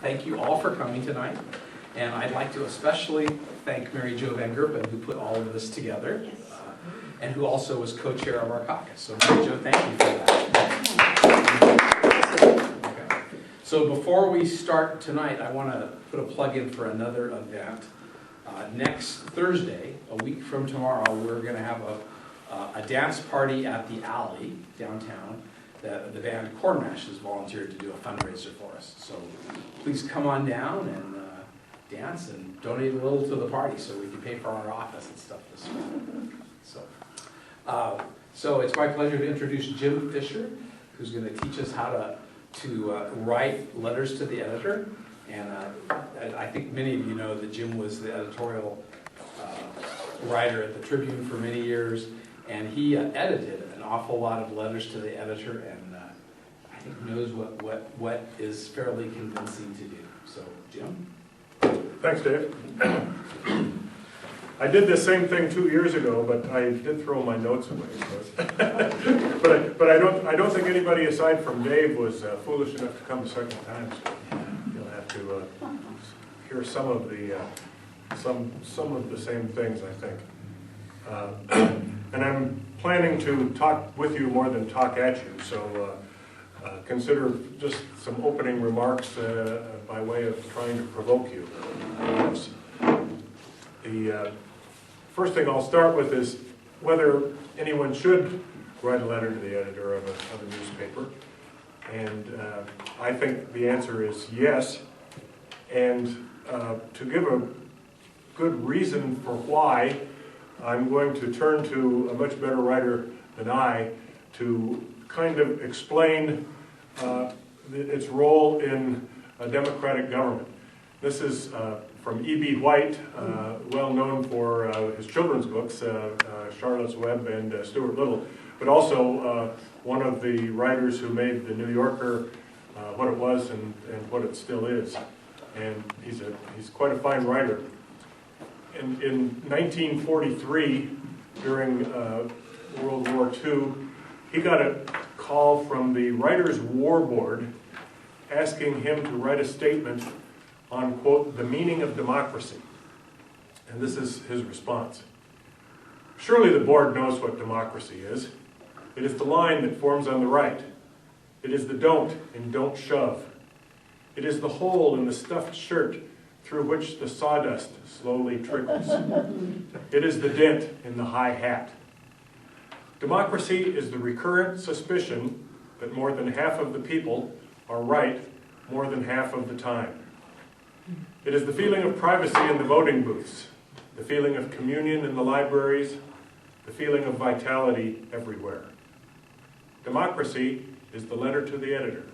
thank you all for coming tonight. And I'd like to especially thank Mary Jo Van Gerpen, who put all of this together, and who also was co-chair of our caucus. So Mary Jo, thank you for that. Okay. So before we start tonight, I want to put a plug in for another event. Next Thursday, a week from tomorrow, we're going to have a dance party at the Alley downtown. The band Corn Mash has volunteered to do a fundraiser for us. So please come on down and dance and donate a little to the party so we can pay for our office and stuff this week. So it's my pleasure to introduce Jim Fisher, who's going to teach us how to write letters to the editor. And I think many of you know that Jim was the editorial writer at the Tribune for many years, and he edited an awful lot of letters to the editor, and I think knows what is fairly convincing to do. So, Jim? Thanks, Dave. I did this same thing 2 years ago, but I did throw my notes away. So but I don't think anybody aside from Dave was foolish enough to come the second time. So you'll have to hear some of the same things, I think. And I'm planning to talk with you more than talk at you. So consider just some opening remarks by way of trying to provoke you. The first thing I'll start with is whether anyone should write a letter to the editor of a newspaper. And I think the answer is yes. And to give a good reason for why, I'm going to turn to a much better writer than I to kind of explain its role in a democratic government. This is from E.B. White, well known for his children's books, Charlotte's Web and Stuart Little, but also one of the writers who made the New Yorker what it was and what it still is. And he's quite a fine writer. In 1943, during World War II, he got a call from the Writers' War Board asking him to write a statement on, quote, the meaning of democracy. And this is his response. Surely the board knows what democracy is. It is the line that forms on the right. It is the don't in don't shove. It is the hole in the stuffed shirt through which the sawdust slowly trickles. It is the dent in the high hat. Democracy is the recurrent suspicion that more than half of the people are right more than half of the time. It is the feeling of privacy in the voting booths, the feeling of communion in the libraries, the feeling of vitality everywhere. Democracy is the letter to the editor.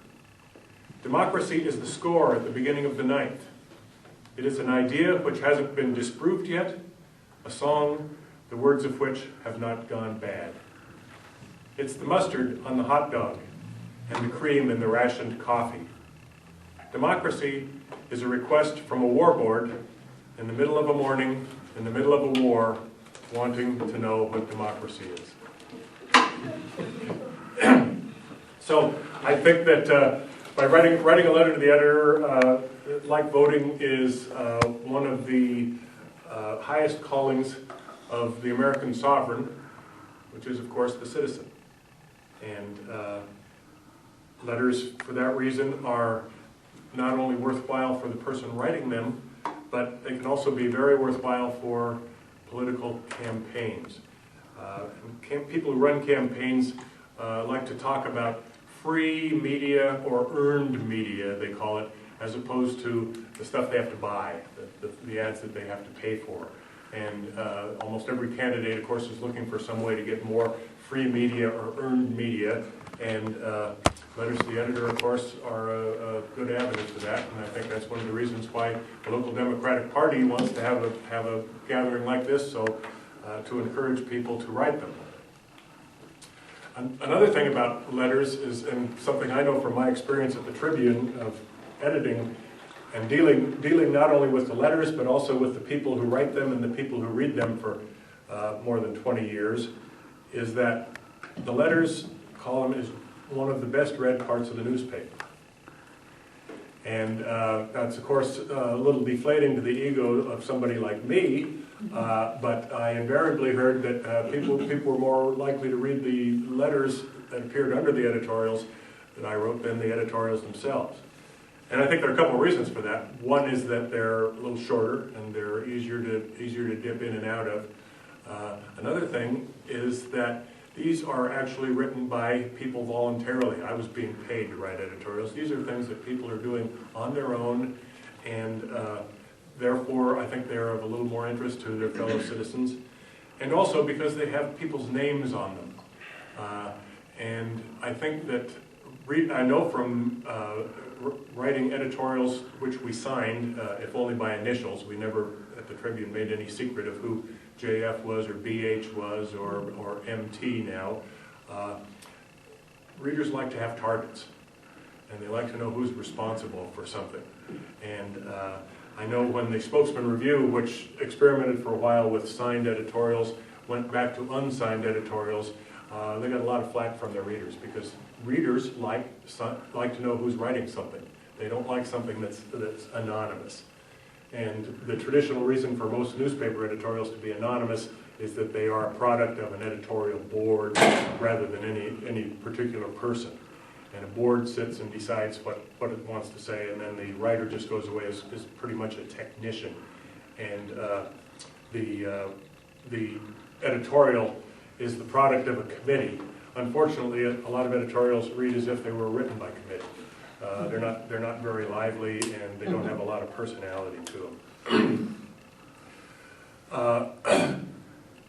Democracy is the score at the beginning of the ninth. It is an idea which hasn't been disproved yet, a song, the words of which have not gone bad. It's the mustard on the hot dog and the cream in the rationed coffee. Democracy is a request from a war board in the middle of a morning, in the middle of a war, wanting to know what democracy is. So I think that by writing a letter to the editor, like voting, is one of the highest callings of the American sovereign, which is, of course, the citizen. And letters, for that reason, are not only worthwhile for the person writing them, but they can also be very worthwhile for political campaigns. People who run campaigns like to talk about free media or earned media, they call it, as opposed to the stuff they have to buy, the ads that they have to pay for. And almost every candidate, of course, is looking for some way to get more free media or earned media. And letters to the editor, of course, are a good avenue for that. And I think that's one of the reasons why the local Democratic Party wants to have a gathering like this, so to encourage people to write them. Another thing about letters is, and something I know from my experience at the Tribune of editing and dealing not only with the letters, but also with the people who write them and the people who read them for more than 20 years, is that the letters column is one of the best read parts of the newspaper. And that's, of course, a little deflating to the ego of somebody like me, but I invariably heard that people were more likely to read the letters that appeared under the editorials that I wrote than the editorials themselves. And I think there are a couple of reasons for that. One is that they're a little shorter and they're easier to dip in and out of. Another thing is that these are actually written by people voluntarily. I was being paid to write editorials. These are things that people are doing on their own, and therefore I think they're of a little more interest to their fellow citizens. And also because they have people's names on them. And I think that, I know from writing editorials which we signed, if only by initials, we never at the Tribune made any secret of who JF was or BH was or MT now. Readers like to have targets, and they like to know who's responsible for something. And I know when the Spokesman Review, which experimented for a while with signed editorials, went back to unsigned editorials, they got a lot of flack from their readers, because readers like to know who's writing something. They don't like something that's anonymous. And the traditional reason for most newspaper editorials to be anonymous is that they are a product of an editorial board rather than any particular person. And a board sits and decides what it wants to say, and then the writer just goes away as pretty much a technician. And the editorial is the product of a committee. Unfortunately, a lot of editorials read as if they were written by committee. They're not very lively, and they don't have a lot of personality to them.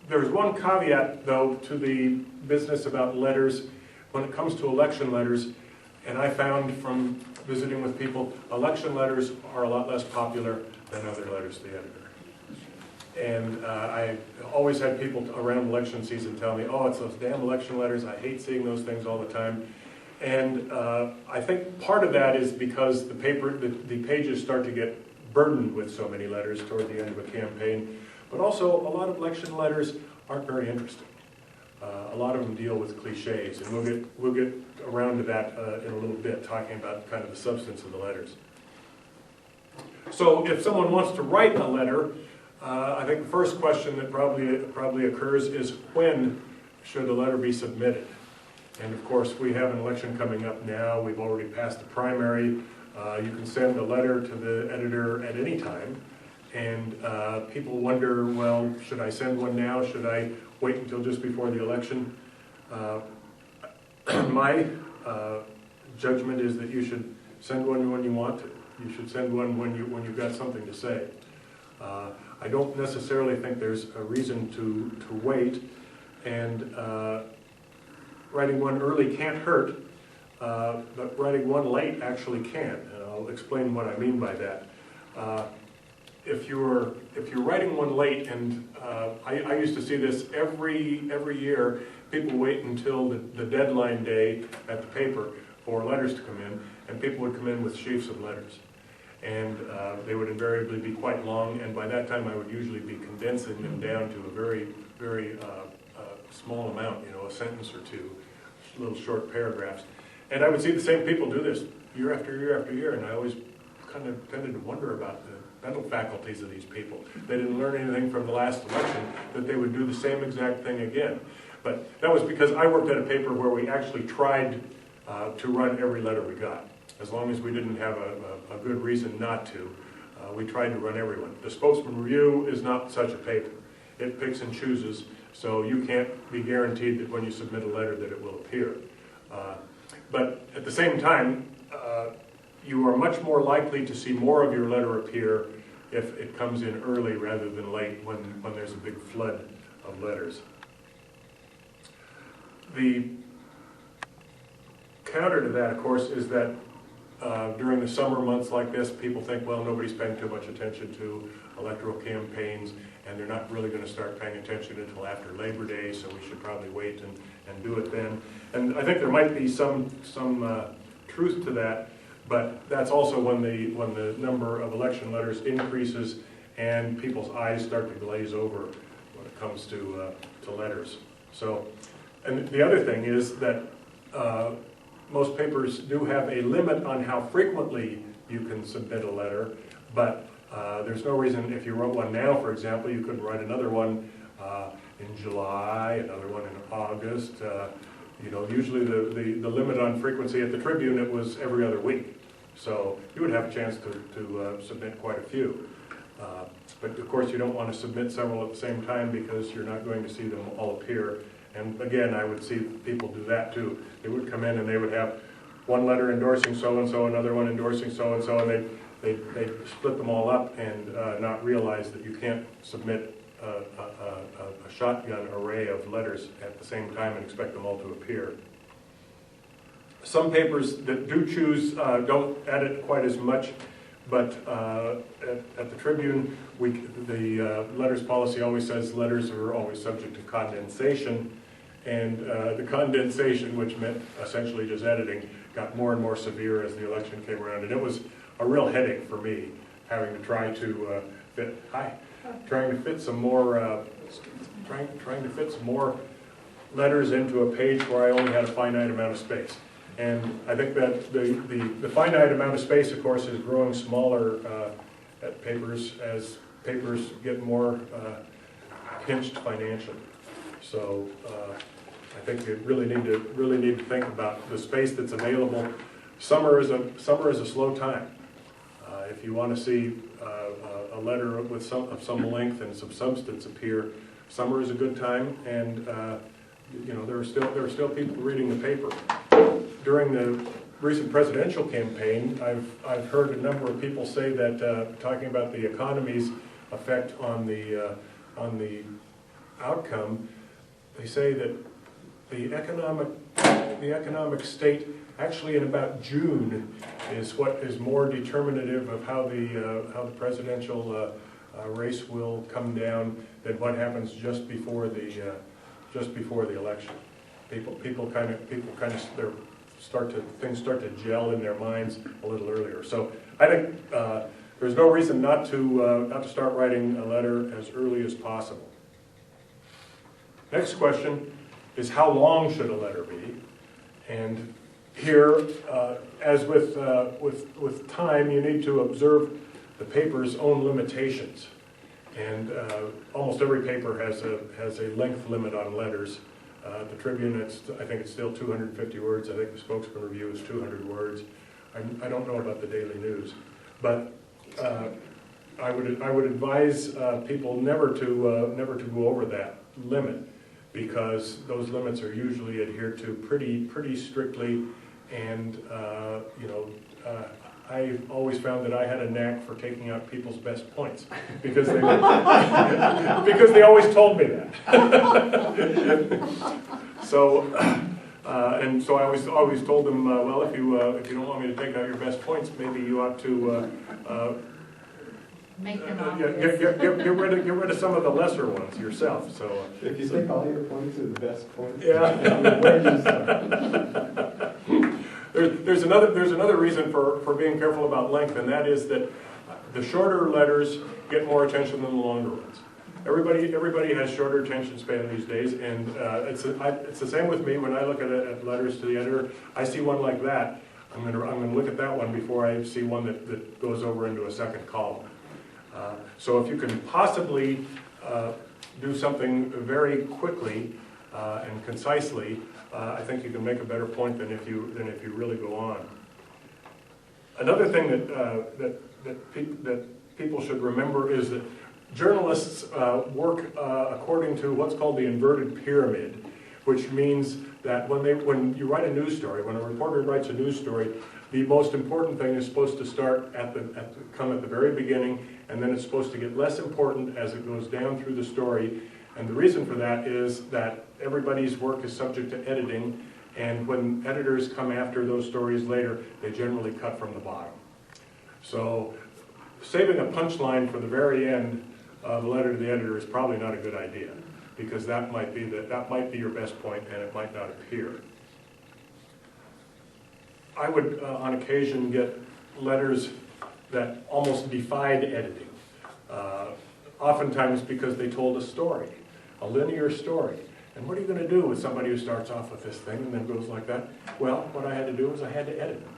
There's one caveat, though, to the business about letters when it comes to election letters, and I found from visiting with people, election letters are a lot less popular than other letters to the editor. And I always had people around election season tell me, oh, it's those damn election letters, I hate seeing those things all the time. And I think part of that is because the pages start to get burdened with so many letters toward the end of a campaign. But also, a lot of election letters aren't very interesting. A lot of them deal with cliches, and we'll get around to that in a little bit, talking about kind of the substance of the letters. So if someone wants to write a letter, I think the first question that probably occurs is, when should a letter be submitted? And of course, we have an election coming up now. We've already passed the primary. You can send a letter to the editor at any time. And people wonder, well, should I send one now? Should I wait until just before the election? My judgment is that you should send one when you want to. You should send one when you've got something to say. I don't necessarily think there's a reason to wait. And writing one early can't hurt, but writing one late actually can. And I'll explain what I mean by that. If you're writing one late, and I used to see this every year, people wait until the deadline day at the paper for letters to come in, and people would come in with sheafs of letters. And they would invariably be quite long, and by that time I would usually be condensing them down to a very, very small amount, a sentence or two, little short paragraphs. And I would see the same people do this year after year after year, and I always kind of tended to wonder about the mental faculties of these people. They didn't learn anything from the last election, that they would do the same exact thing again. But that was because I worked at a paper where we actually tried to run every letter we got. As long as we didn't have a good reason not to, we tried to run everyone. The Spokesman Review is not such a paper. It picks and chooses, so you can't be guaranteed that when you submit a letter that it will appear. But at the same time, you are much more likely to see more of your letter appear if it comes in early rather than late when there's a big flood of letters. The counter to that, of course, is that during the summer months like this, people think, well, nobody's paying too much attention to electoral campaigns, and they're not really going to start paying attention until after Labor Day, so we should probably wait and do it then. And I think there might be some truth to that, but that's also when the number of election letters increases and people's eyes start to glaze over when it comes to letters. So, and the other thing is that most papers do have a limit on how frequently you can submit a letter, but there's no reason, if you wrote one now, for example, you couldn't write another one in July, another one in August. You know, usually the limit on frequency at the Tribune, it was every other week. So you would have a chance to submit quite a few. But of course, you don't want to submit several at the same time because you're not going to see them all appear. And again, I would see people do that too. They would come in and they would have one letter endorsing so-and-so, another one endorsing so-and-so, and they'd split them all up and not realize that you can't submit a shotgun array of letters at the same time and expect them all to appear. Some papers that do choose don't edit quite as much, but at the Tribune, the letters policy always says letters are always subject to condensation, and the condensation, which meant essentially just editing, got more and more severe as the election came around, and it was a real headache for me having to try to fit some more trying to fit some more letters into a page where I only had a finite amount of space. And I think that the finite amount of space, of course, is growing smaller at papers as papers get more pinched financially. So I think you really need to think about the space that's available. Summer is a slow time. If you want to see a letter with some length and some substance appear, summer is a good time, and you know, there are still people reading the paper. During the recent presidential campaign, I've heard a number of people say that talking about the economy's effect on the outcome, they say that the economic state actually in about June is what is more determinative of how the presidential race will come down than what happens just before the election. People kind of things start to gel in their minds a little earlier. So I think there's no reason not to start writing a letter as early as possible. Next question is, how long should a letter be? And here, as with time, you need to observe the paper's own limitations. And almost every paper has a length limit on letters. The Tribune, I think it's still 250 words. I think the Spokesman Review is 200 words. I don't know about the Daily News, but I would advise people never to go over that limit, because those limits are usually adhered to pretty strictly, and you know, I always found that I had a knack for taking out people's best points, because they because they always told me that. So and so I always told them, well, if you don't want me to take out your best points, maybe you ought to make them all get rid of some of the lesser ones yourself. So if you think all your points are the best points, yeah. where do you start? There's another reason for being careful about length, and that is that the shorter letters get more attention than the longer ones. Everybody has shorter attention span these days, and it's the same with me. When I look at letters to the editor, I see one like that. I'm going to look at that one before I see one that goes over into a second column. So if you can possibly do something very quickly and concisely, I think you can make a better point than if you really go on. Another thing that people should remember is that journalists work according to what's called the inverted pyramid, which means that when you write a news story, when a reporter writes a news story, the most important thing is supposed to start come at the very beginning, and then it's supposed to get less important as it goes down through the story. And the reason for that is that everybody's work is subject to editing, and when editors come after those stories later, they generally cut from the bottom. So saving a punchline for the very end of a letter to the editor is probably not a good idea, because that might be your best point, and it might not appear. I would, on occasion, get letters that almost defied editing, oftentimes because they told a story, a linear story. And what are you going to do with somebody who starts off with this thing and then goes like that? Well, what I had to do was I had to edit them.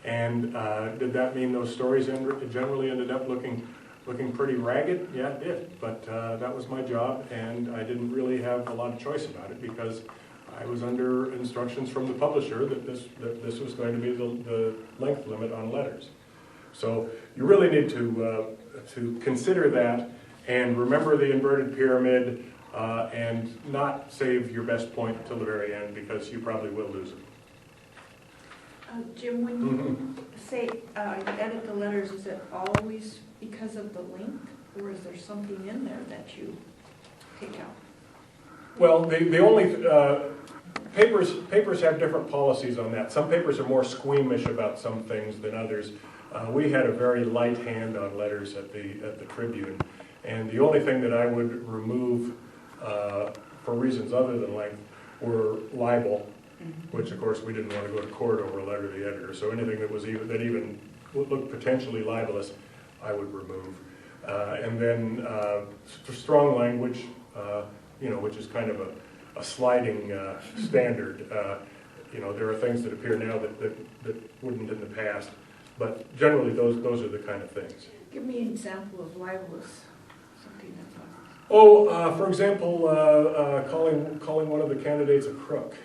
And did that mean those stories generally ended up looking pretty ragged? Yeah, it did. But that was my job, and I didn't really have a lot of choice about it because I was under instructions from the publisher that this was going to be the length limit on letters. So you really need to consider that and remember the inverted pyramid and not save your best point till the very end because you probably will lose it. Jim, when you say you edit the letters, is it always because of the length, or is there something in there that you take out? Well, the only papers have different policies on that. Some papers are more squeamish about some things than others. We had a very light hand on letters at the Tribune, and the only thing that I would remove for reasons other than length were libel, which of course we didn't want to go to court over a letter to the editor. So anything that was even looked potentially libelous, I would remove. And then strong language, which is kind of a sliding standard. There are things that appear now that wouldn't in the past, but generally those are the kind of things. Give me an example of libelous, something that's For example, calling one of the candidates a crook.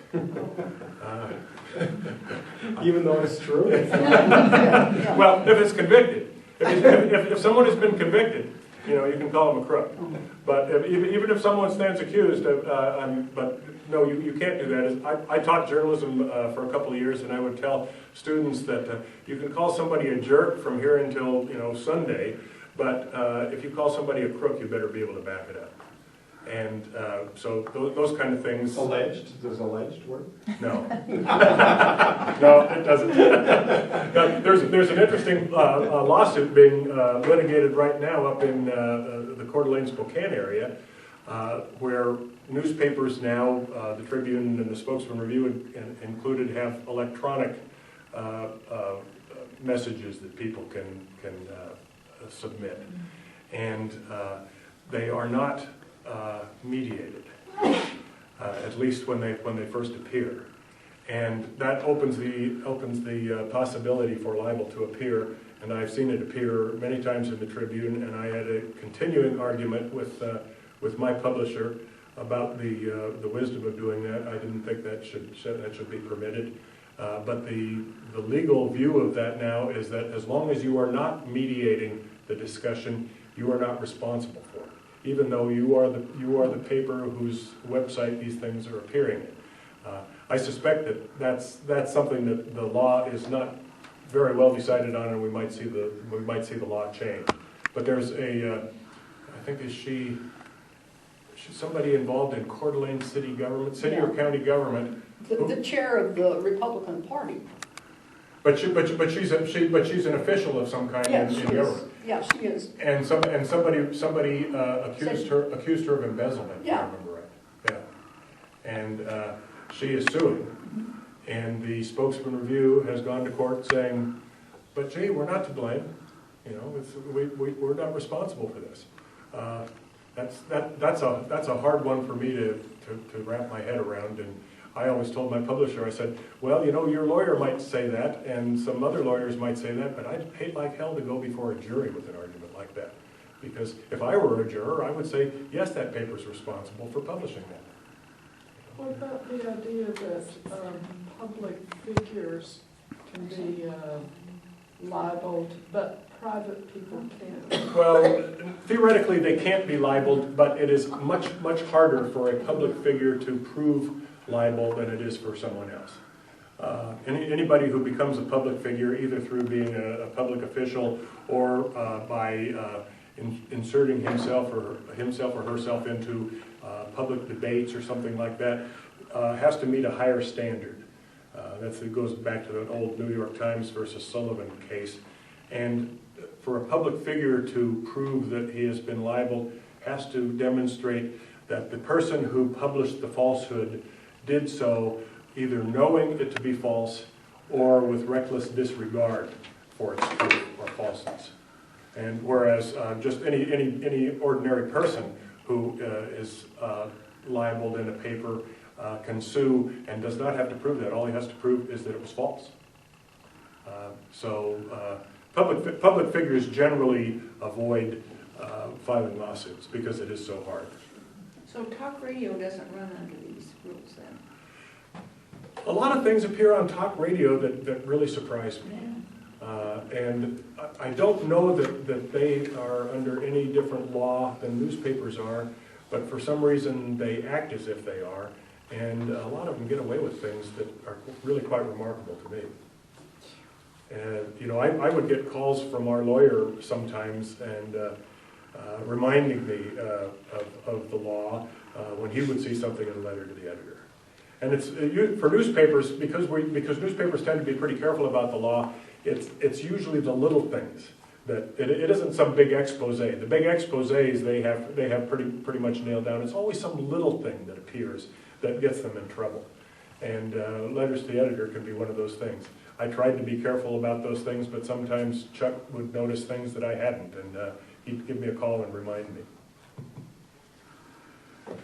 Even though it's true? Well, if it's convicted. If someone has been convicted, you can call them a crook. But even if someone stands accused, but no, you can't do that. I taught journalism for a couple of years, and I would tell students that you can call somebody a jerk from here until Sunday, but if you call somebody a crook, you better be able to back it up. And so those kind of things. Alleged? Does alleged work? No. No, it doesn't. There's an interesting lawsuit being litigated right now up in the Coeur d'Alene, Spokane area, where newspapers now, the Tribune and the Spokesman Review included, have electronic messages that people can submit, and they are not mediated, at least when they first appear, and that opens the possibility for libel to appear. And I've seen it appear many times in the Tribune, and I had a continuing argument with my publisher about the wisdom of doing that. I didn't think that should be permitted. But the legal view of that now is that as long as you are not mediating the discussion, you are not responsible for it, even though you are the paper whose website these things are appearing in. I suspect that's something that the law is not very well decided on, and we might see the law change. But there's I think she's somebody involved in Coeur d'Alene city government, or county government. The chair of the Republican Party. But she's an official of some kind in government. Yeah, she is. And somebody accused her of embezzlement. If I remember right. Yeah. And she is suing. And the Spokesman Review has gone to court saying, "But gee, we're not to blame. We're not responsible for this." That's a hard one for me to wrap my head around. And I always told my publisher, I said, well, your lawyer might say that, and some other lawyers might say that, but I'd hate like hell to go before a jury with an argument like that. Because if I were a juror, I would say, yes, that paper's responsible for publishing that. What about the idea that public figures can be libeled, but private people can't? Well, theoretically they can't be libeled, but it is much, much harder for a public figure to prove libel than it is for someone else. Anybody who becomes a public figure, either through being a public official or by inserting himself or herself into public debates or something like that, has to meet a higher standard. It goes back to the old New York Times versus Sullivan case. And for a public figure to prove that he has been libeled, has to demonstrate that the person who published the falsehood did so either knowing it to be false or with reckless disregard for its truth or falseness. And whereas just any ordinary person who is libeled in a paper can sue and does not have to prove that. All he has to prove is that it was false. Public figures generally avoid filing lawsuits because it is so hard. So talk radio doesn't run under these rules then? A lot of things appear on talk radio that really surprise me. And I don't know that they are under any different law than newspapers are, but for some reason they act as if they are. And a lot of them get away with things that are really quite remarkable to me. And, you know, I would get calls from our lawyer sometimes and reminding me of the law when he would see something in a letter to the editor. And it's for newspapers, because newspapers tend to be pretty careful about the law, it's usually the little things. That it isn't some big expose. The big exposés they have pretty much nailed down. It's always some little thing that appears that gets them in trouble. And letters to the editor can be one of those things. I tried to be careful about those things, but sometimes Chuck would notice things that I hadn't, and he'd give me a call and remind me.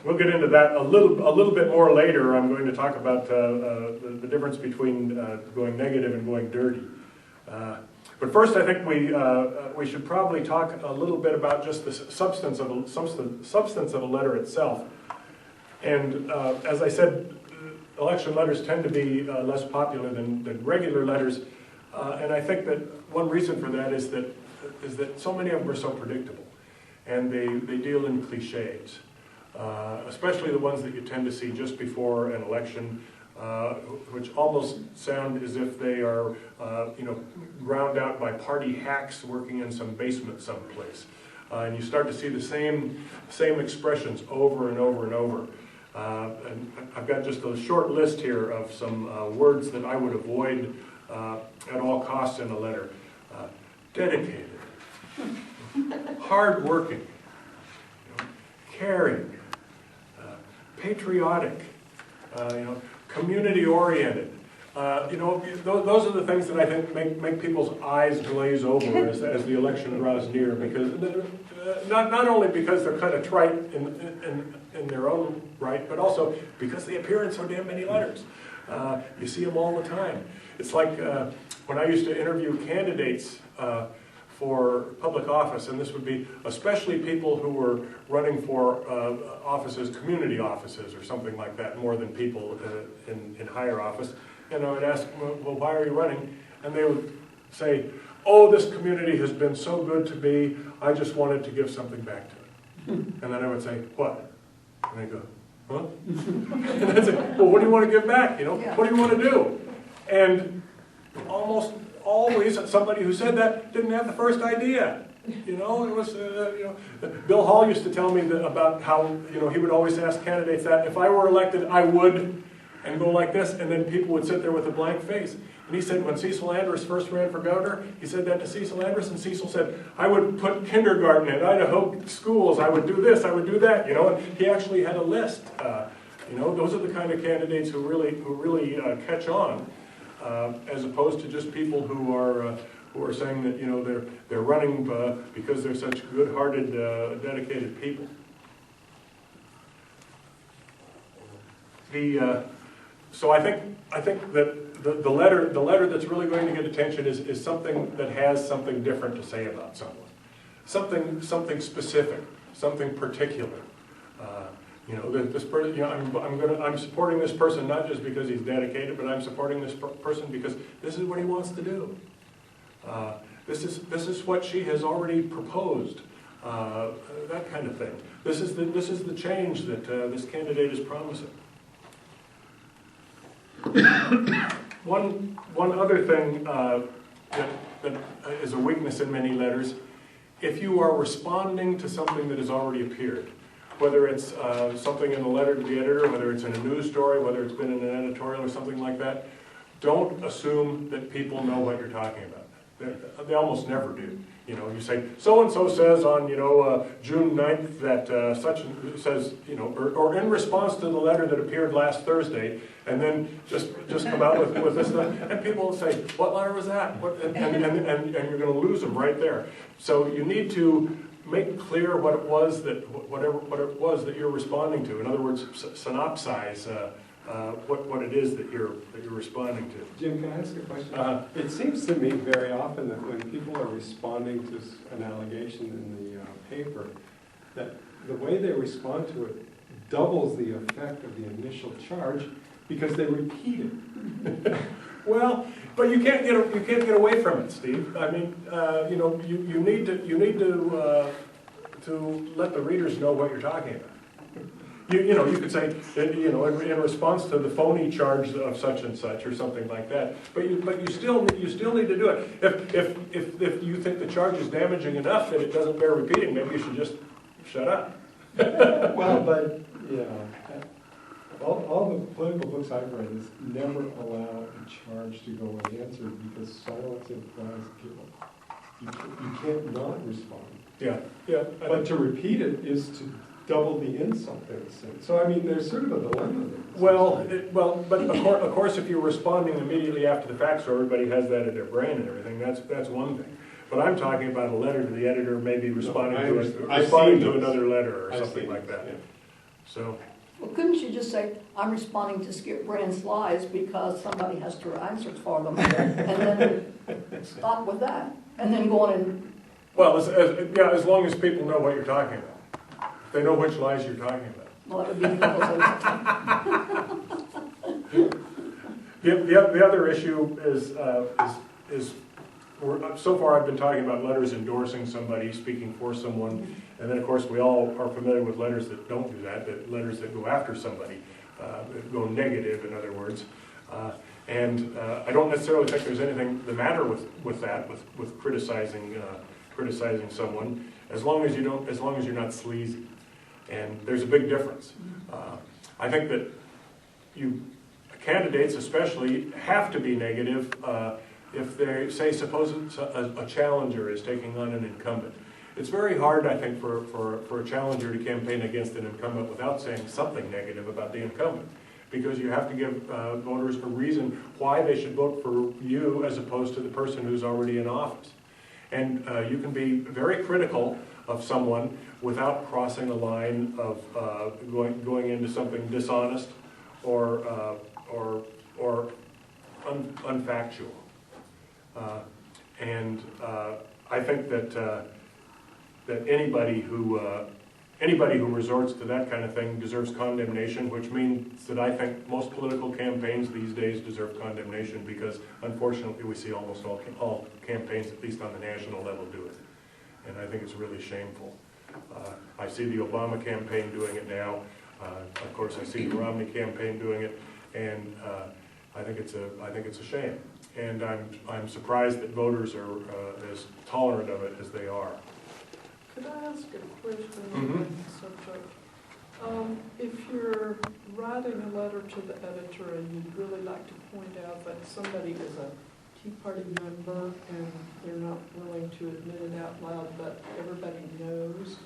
We'll get into that a little bit more later. I'm going to talk about the difference between going negative and going dirty. But first, I think we should probably talk a little bit about just the substance of a letter itself. And as I said, election letters tend to be less popular than regular letters, and I think that one reason for that is that so many of them are so predictable, and they deal in cliches, especially the ones that you tend to see just before an election. Which almost sound as if they are, ground out by party hacks working in some basement someplace. And you start to see the same expressions over and over and over. And I've got just a short list here of some words that I would avoid at all costs in a letter. Dedicated, hardworking, caring, patriotic, community-oriented. Those are the things that I think make people's eyes glaze over as the election draws near, because not only because they're kind of trite in their own right, but also because they appear in so damn many letters. You see them all the time. It's like when I used to interview candidates for public office, and this would be especially people who were running for offices, community offices or something like that, more than people in higher office. And I would ask them, well, why are you running? And they would say, oh, this community has been so good to me, I just wanted to give something back to it. And then I would say, what? And they go, huh? And I'd say, well, what do you want to give back? What do you want to do? And almost always somebody who said that didn't have the first idea. It was, Bill Hall used to tell me about how, he would always ask candidates that, if I were elected, I would, and go like this, and then people would sit there with a blank face. And he said when Cecil Andrus first ran for governor, he said that to Cecil Andrus, and Cecil said, I would put kindergarten in Idaho schools, I would do this, I would do that, and he actually had a list. Those are the kind of candidates who really catch on. As opposed to just people who are saying that they're running because they're such good-hearted, dedicated people. So I think that the letter that's really going to get attention is something that has something different to say about someone, something specific, something particular. This person. I'm supporting this person not just because he's dedicated, but I'm supporting this person because this is what he wants to do. This is what she has already proposed. That kind of thing. This is the change that this candidate is promising. One other thing that is a weakness in many letters: if you are responding to something that has already appeared. Whether it's something in a letter to the editor, whether it's in a news story, whether it's been in an editorial or something like that, don't assume that people know what you're talking about. They almost never do. You say, so-and-so says on, June 9th that such says, or in response to the letter that appeared last Thursday, and then just come out with this stuff, and people will say, what letter was that? And you're going to lose them right there. So you need to make clear what it was that you're responding to. In other words, synopsize what it is that you're responding to. Jim, can I ask a question? Uh, It seems to me very often that when people are responding to an allegation in the paper, that the way they respond to it doubles the effect of the initial charge because they repeat it. Well, but you can't get away from it, Steve. I mean, you need to let the readers know what you're talking about. You could say, in response to the phony charge of such and such or something like that. But you still need to do it. If you think the charge is damaging enough that it doesn't bear repeating, maybe you should just shut up. Well, but, all the political books I've read is never allow a charge to go unanswered because silence implies guilt. You can't not respond. Yeah. But to repeat it is to double the insult in a sense. So, I mean, there's sort of a dilemma there. But of course, if you're responding immediately after the fact, so everybody has that in their brain and everything, that's one thing. But I'm talking about a letter to the editor, maybe responding to another letter or something like that. Yeah. So. Well, couldn't you just say, I'm responding to Skip Brand's lies because somebody has to answer for them, and then stop with that, and then go on and... Well, as long as people know what you're talking about. If they know which lies you're talking about. Well, that would be The other issue is so far I've been talking about letters endorsing somebody, speaking for someone, and then of course we all are familiar with letters that don't do that letters that go after somebody, go negative, in other words. And I don't necessarily think there's anything the matter with that, with criticizing someone, as long as you're not sleazy. And there's a big difference. I think that candidates especially have to be negative if they say, suppose a challenger is taking on an incumbent. It's very hard, I think, for a challenger to campaign against an incumbent without saying something negative about the incumbent, because you have to give voters a reason why they should vote for you as opposed to the person who's already in office. And you can be very critical of someone without crossing a line of going into something dishonest or unfactual. I think that anybody who resorts to that kind of thing deserves condemnation, which means that I think most political campaigns these days deserve condemnation, because unfortunately we see almost all campaigns, at least on the national level, do it. And I think it's really shameful. I see the Obama campaign doing it now. Of course, I see the Romney campaign doing it, and I think it's a shame. And I'm surprised that voters are as tolerant of it as they are. Could I ask a question Mm-hmm. on the subject? If you're writing a letter to the editor and you'd really like to point out that somebody is a Tea Party member and they're not willing to admit it out loud, but everybody knows,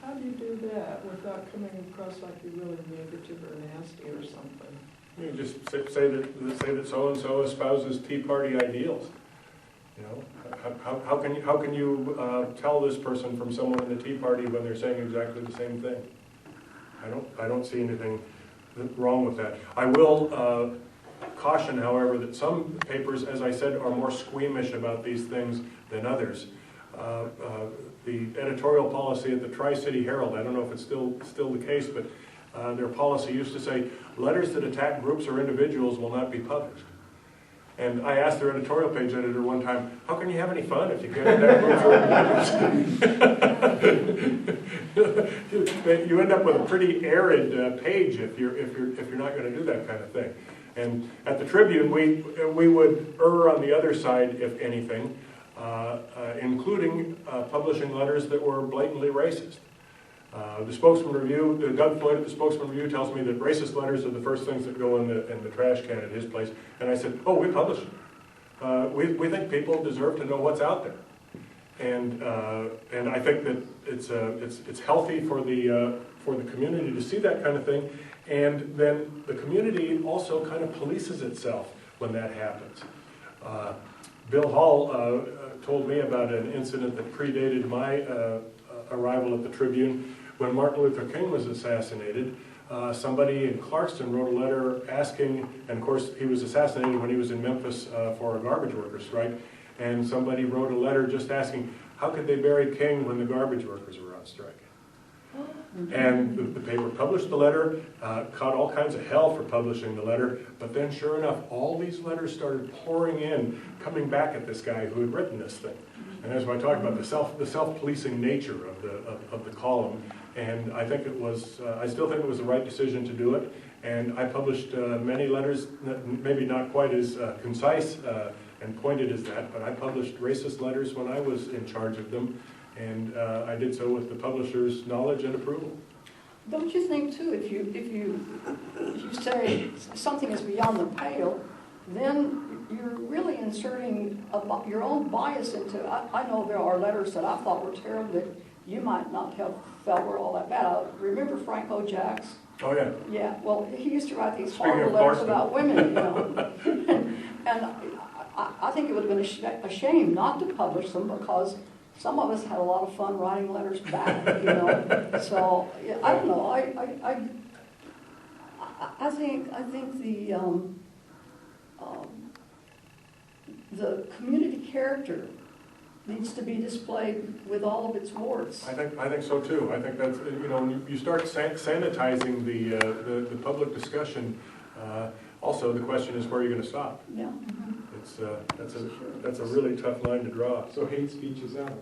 how do you do that without coming across like you're really negative or nasty or something? You just say that so and so espouses Tea Party ideals. You know, how can you tell this person from someone in the Tea Party when they're saying exactly the same thing? I don't see anything wrong with that. I will caution, however, that some papers, as I said, are more squeamish about these things than others. The editorial policy at the Tri-City Herald, I don't know if it's still the case, but their policy used to say, letters that attack groups or individuals will not be published. And I asked their editorial page editor one time, how can you have any fun if you can't attack groups or individuals? You end up with a pretty arid page if you're not going to do that kind of thing. And at the Tribune, we would err on the other side, if anything, including publishing letters that were blatantly racist. The Spokesman Review, Doug Floyd at the Spokesman Review tells me that racist letters are the first things that go in the trash can at his place. And I said, oh, we publish them. We think people deserve to know what's out there. And I think that it's healthy for the community to see that kind of thing. And then the community also kind of polices itself when that happens. Bill Hall told me about an incident that predated my arrival at the Tribune. When Martin Luther King was assassinated, somebody in Clarkston wrote a letter asking, and of course he was assassinated when he was in Memphis for a garbage worker strike, and somebody wrote a letter just asking, how could they bury King when the garbage workers were on strike? And the paper published the letter, caught all kinds of hell for publishing the letter, but then sure enough, all these letters started pouring in, coming back at this guy who had written this thing. And as I talked about, the self-policing nature of the column, and I think it was, I still think it was the right decision to do it. And I published many letters, maybe not quite as concise and pointed as that, but I published racist letters when I was in charge of them. And I did so with the publisher's knowledge and approval. Don't you think too, if you say something is beyond the pale, then you're really inserting your own bias into, I know there are letters that I thought were terrible that you might not have felt were all that bad. Remember Frank O'Jacks? Oh, yeah. Yeah, well, he used to write these Speaking horrible of letters Clarkston. about women, you know. And I think it would have been a shame not to publish them because some of us had a lot of fun writing letters back, you know. So, yeah, I don't know, I think the community character needs to be displayed with all of its warts. I think so too. I think that's, you know, when you start sanitizing the public discussion, also the question is where you're going to stop. Yeah. It's that's a really tough line to draw. So hate speech is out.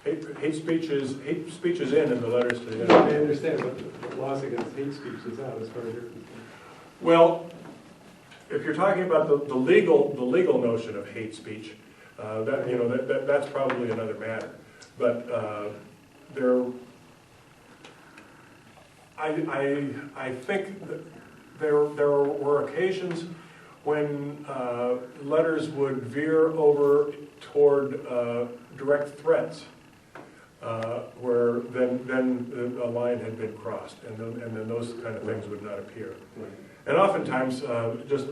Hate speech is in the letters to the I editor. understand, but the laws against hate speech is out as far as you're concerned. Well, if you're talking about the legal notion of hate speech, that's probably another matter. But I think that there were occasions when letters would veer over toward direct threats, where then a line had been crossed, and then those kind of things would not appear. Right. And oftentimes, just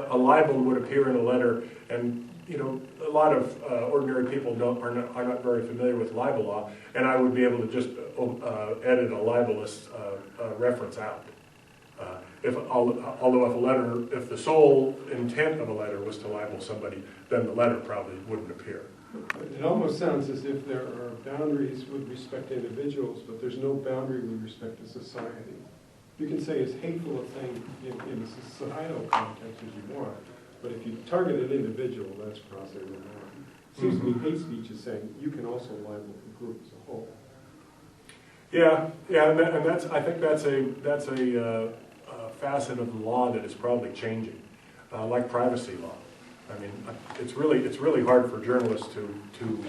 a libel would appear in a letter, and you know, a lot of ordinary people are not very familiar with libel law, and I would be able to just edit a libelous reference out. Although if the sole intent of a letter was to libel somebody, then the letter probably wouldn't appear. It almost sounds as if there are boundaries with respect to individuals, but there's no boundary with respect to society. You can say as hateful a thing in a societal context as you want, but if you target an individual, that's crossing the line. Seems to me hate speech is saying you can also libel the group as a whole. Yeah, and that's I think that's a facet of the law that is probably changing, like privacy law. I mean, it's really hard for journalists to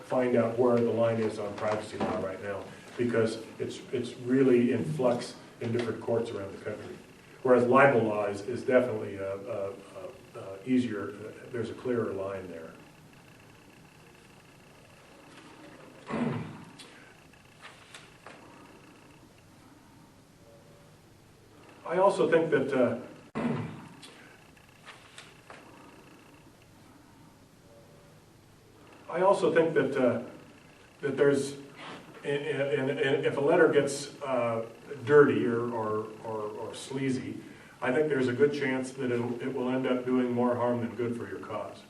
find out where the line is on privacy law right now, because it's really in flux in different courts around the country. Whereas libel law is definitely easier. There's a clearer line there. I also think that that there's, if a letter gets dirty or sleazy, I think there's a good chance that it will end up doing more harm than good for your cause.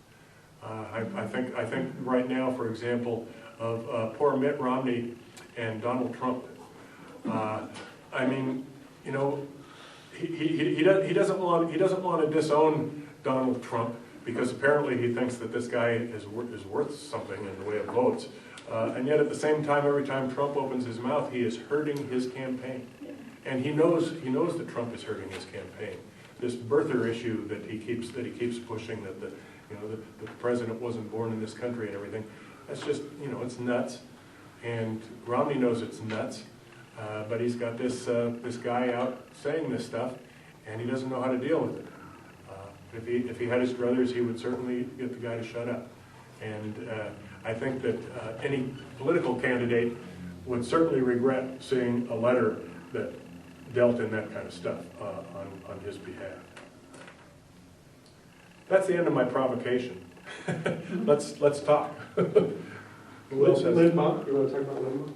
I think right now, for example, of poor Mitt Romney and Donald Trump. I mean, you know, he doesn't want to disown Donald Trump because apparently he thinks that this guy is worth something in the way of votes. And yet at the same time, every time Trump opens his mouth, he is hurting his campaign. And he knows that Trump is hurting his campaign. This birther issue that he keeps pushing, that the president wasn't born in this country and everything, that's just, you know, it's nuts. And Romney knows it's nuts, but he's got this guy out saying this stuff, and he doesn't know how to deal with it. If he had his druthers, he would certainly get the guy to shut up. And I think that any political candidate would certainly regret seeing a letter that dealt in that kind of stuff on his behalf. That's the end of my provocation. Let's talk. Who else has- Lindma, you want to talk about Lindma?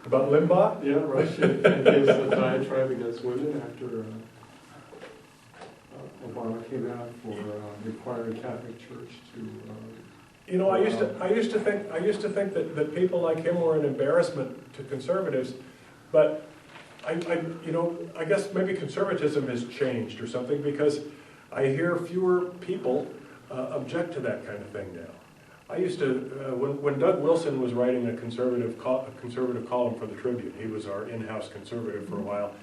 About Limbaugh? Yeah, Russia gives the diatribe against women after Obama came out for requiring Catholic Church to. You know, I used to think that people like him were an embarrassment to conservatives, but I guess maybe conservatism has changed or something, because I hear fewer people object to that kind of thing now. I used to, when Doug Wilson was writing a conservative column for the Tribune, he was our in-house conservative for a while,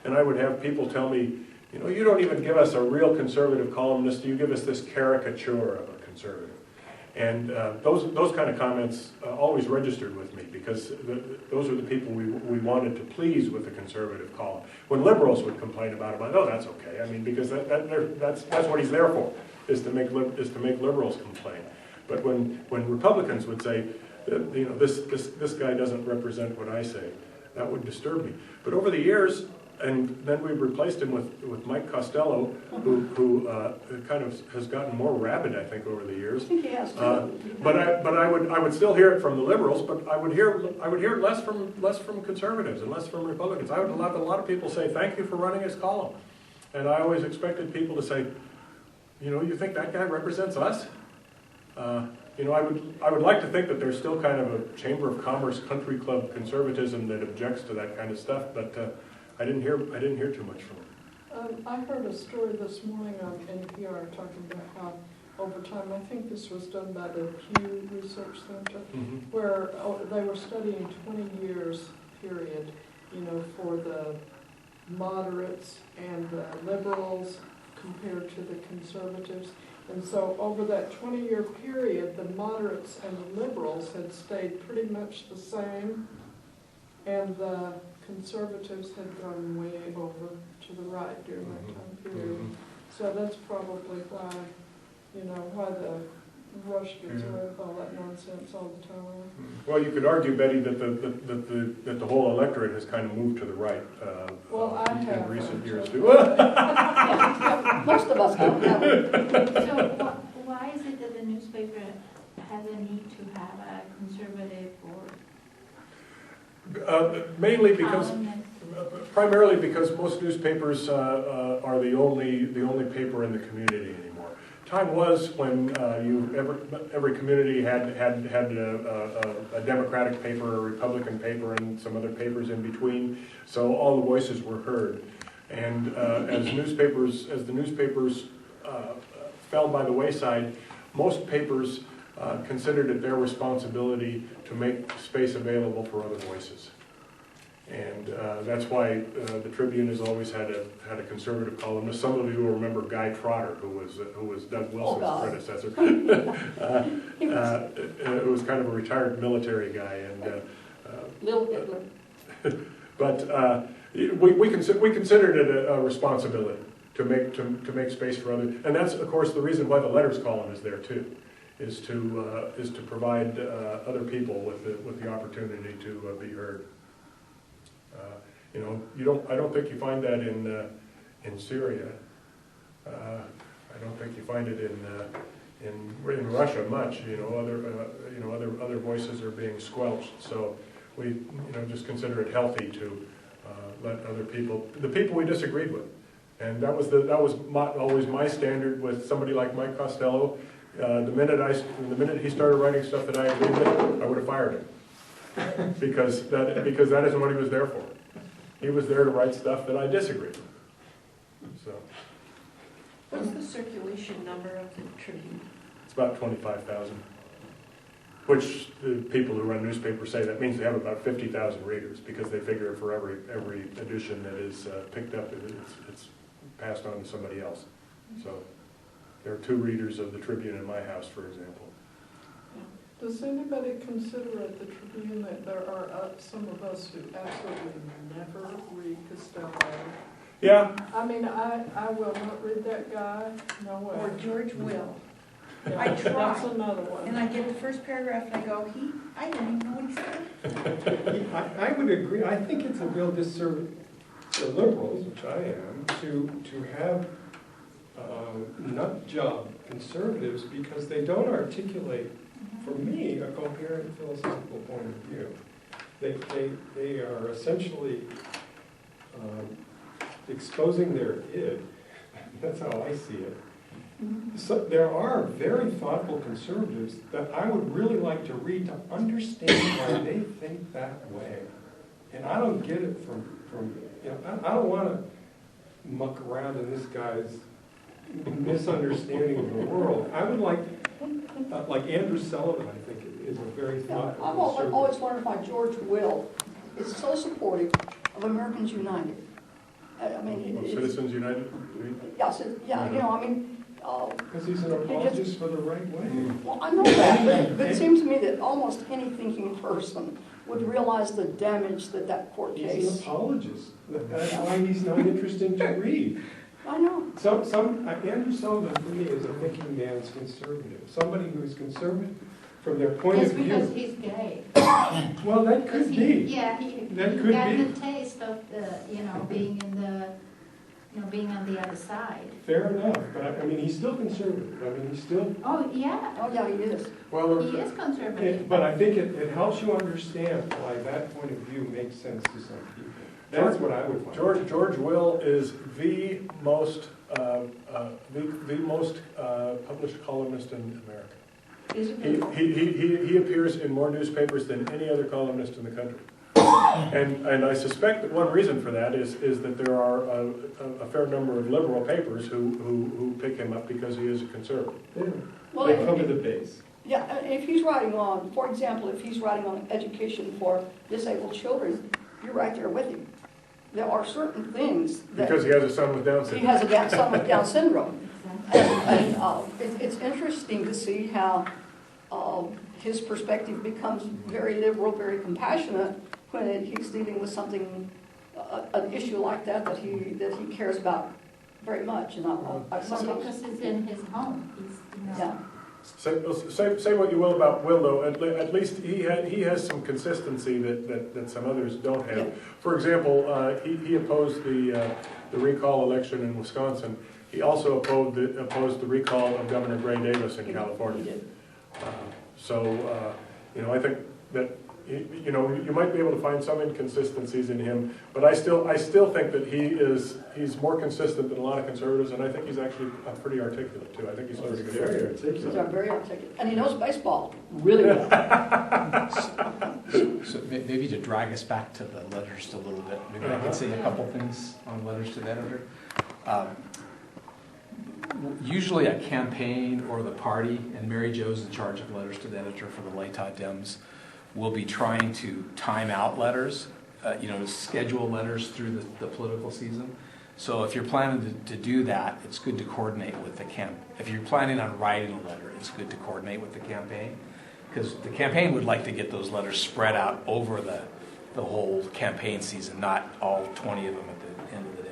and I would have people tell me, you know, you don't even give us a real conservative columnist, you give us this caricature of a conservative. And those kind of comments always registered with me, because those are the people we wanted to please with the conservative column. When liberals would complain about it, I'm like, oh, that's okay. I mean, because that's what he's there for, is to make liberals complain. But when Republicans would say, you know, this guy doesn't represent what I say, that would disturb me. But over the years, and then we replaced him with Mike Costello, who kind of has gotten more rabid, I think, over the years. I think he has too. But I would still hear it from the liberals, but I would hear it less from conservatives and less from Republicans. I would have a lot of people say, "Thank you for running his column," and I always expected people to say, "You know, you think that guy represents us?" You know, I would like to think that there's still kind of a Chamber of Commerce country club conservatism that objects to that kind of stuff, but I didn't hear too much from him. I heard a story this morning on NPR talking about how over time, I think this was done by the Pew Research Center, where they were studying 20 years period, you know, for the moderates and the liberals compared to the conservatives. And so over that 20-year period, the moderates and the liberals had stayed pretty much the same, and the conservatives had gone way over to the right during that time period. So that's probably why, you know, why the rush gets away with all that nonsense all the time. Well, you could argue, Betty, that the whole electorate has kind of moved to the right Well, I have, in recent years actually. too. Yeah, most of us have. So why is it that the newspaper has a need to have a conservative or Mainly because, columnist? primarily because most newspapers are the only paper in the community anymore. Time was when every community had a Democratic paper, a Republican paper, and some other papers in between. So all the voices were heard. And as the newspapers fell by the wayside, most papers considered it their responsibility to make space available for other voices. And that's why the Tribune has always had a conservative columnist. Some of you will remember Guy Trotter, who was Doug Wilson's predecessor. Who was kind of a retired military guy, and Little Hitler. but we considered it a responsibility to make space for others, and that's of course the reason why the letters column is there too, is to provide other people with the opportunity to be heard. You know, I don't think you find that in Syria. I don't think you find it in Russia much. You know, other voices are being squelched. So we just consider it healthy to let other people, the people we disagreed with, and that was always my standard with somebody like Mike Costello. The minute he started writing stuff that I agreed with, I would have fired him because that isn't what he was there for. He was there to write stuff that I disagreed with. So What's the circulation number of the Tribune? it's about 25,000, which the people who run newspapers say that means they have about 50,000 readers, because they figure for every edition that is picked up, it's passed on to somebody else. So there are 2 readers of the Tribune in my house, for example. Does anybody consider at the Tribune that there are some of us who absolutely never read Costello? Yeah. I mean, I will not read that guy, no way. Or George Will? Yeah, I try. That's another one. And I get the first paragraph and I go, I didn't even know what he said. I would agree. I think it's a real disservice to liberals, which I am, to have nut job conservatives, because they don't articulate, for me, a coherent philosophical point of view. They are essentially exposing their id. That's how I see it. So there are very thoughtful conservatives that I would really like to read to understand why they think that way. And I don't get it from I don't want to muck around in this guy's misunderstanding of the world. I would like Andrew Sullivan, I think, is a very thoughtful I've conservative. always wondered why George Will is so supportive of Americans United. I mean, Citizens United? yes, you know, I mean, Because he's an apologist for the right way. well, I know that, but it seems to me that almost any thinking person would realize the damage that court He's an case. apologist. That's why he's not interesting to read. I know. Andrew Sullivan, for me, is a thinking man's conservative. Somebody who is conservative from their point Just of because view. he's gay. Well, that could be. Yeah, he That could got be. the taste of being in the, being on the other side. Fair enough, but I mean, he's still conservative. I mean, he's still. Oh, yeah, Oh, yeah, he is. Well, he is conservative. But I think it helps you understand why that point of view makes sense to some people. That's what I would find. George Will is the most published columnist in America. Is it? He appears in more newspapers than any other columnist in the country. And I suspect that one reason for that is that there are a fair number of liberal papers who pick him up because he is a conservative. Well, They come to the base. yeah, and if he's writing on, for example, if he's writing on education for disabled children, you're right there with him. There are certain things that. Because he has a son with Down He syndrome. has a son with Down syndrome. And it's interesting to see how his perspective becomes very liberal, very compassionate when he's dealing with something, an issue like that he cares about very much. And I sometimes, Because it's in his home, he's, yeah. Say what you will about Will, though. At least he has some consistency that some others don't have. Yeah. For example, he opposed the recall election in Wisconsin. He also opposed the recall of Governor Gray Davis in California. He did. I think that you might be able to find some inconsistencies in him, but I still think that he's more consistent than a lot of conservatives, and I think he's actually pretty articulate too. I think he's pretty Very good. articulate. These are very articulate. And he knows baseball really well. So maybe to drag us back to the letters just a little bit, maybe I could say a couple things on letters to the editor. Usually a campaign or the party, and Mary Jo's in charge of letters to the editor for the Latah Dems, will be trying to time out letters, schedule letters through the political season. So if you're planning to do that, it's good to coordinate with the if you're planning on writing a letter, it's good to coordinate with the campaign, because the campaign would like to get those letters spread out over the whole campaign season, not all 20 of them at the end of the day.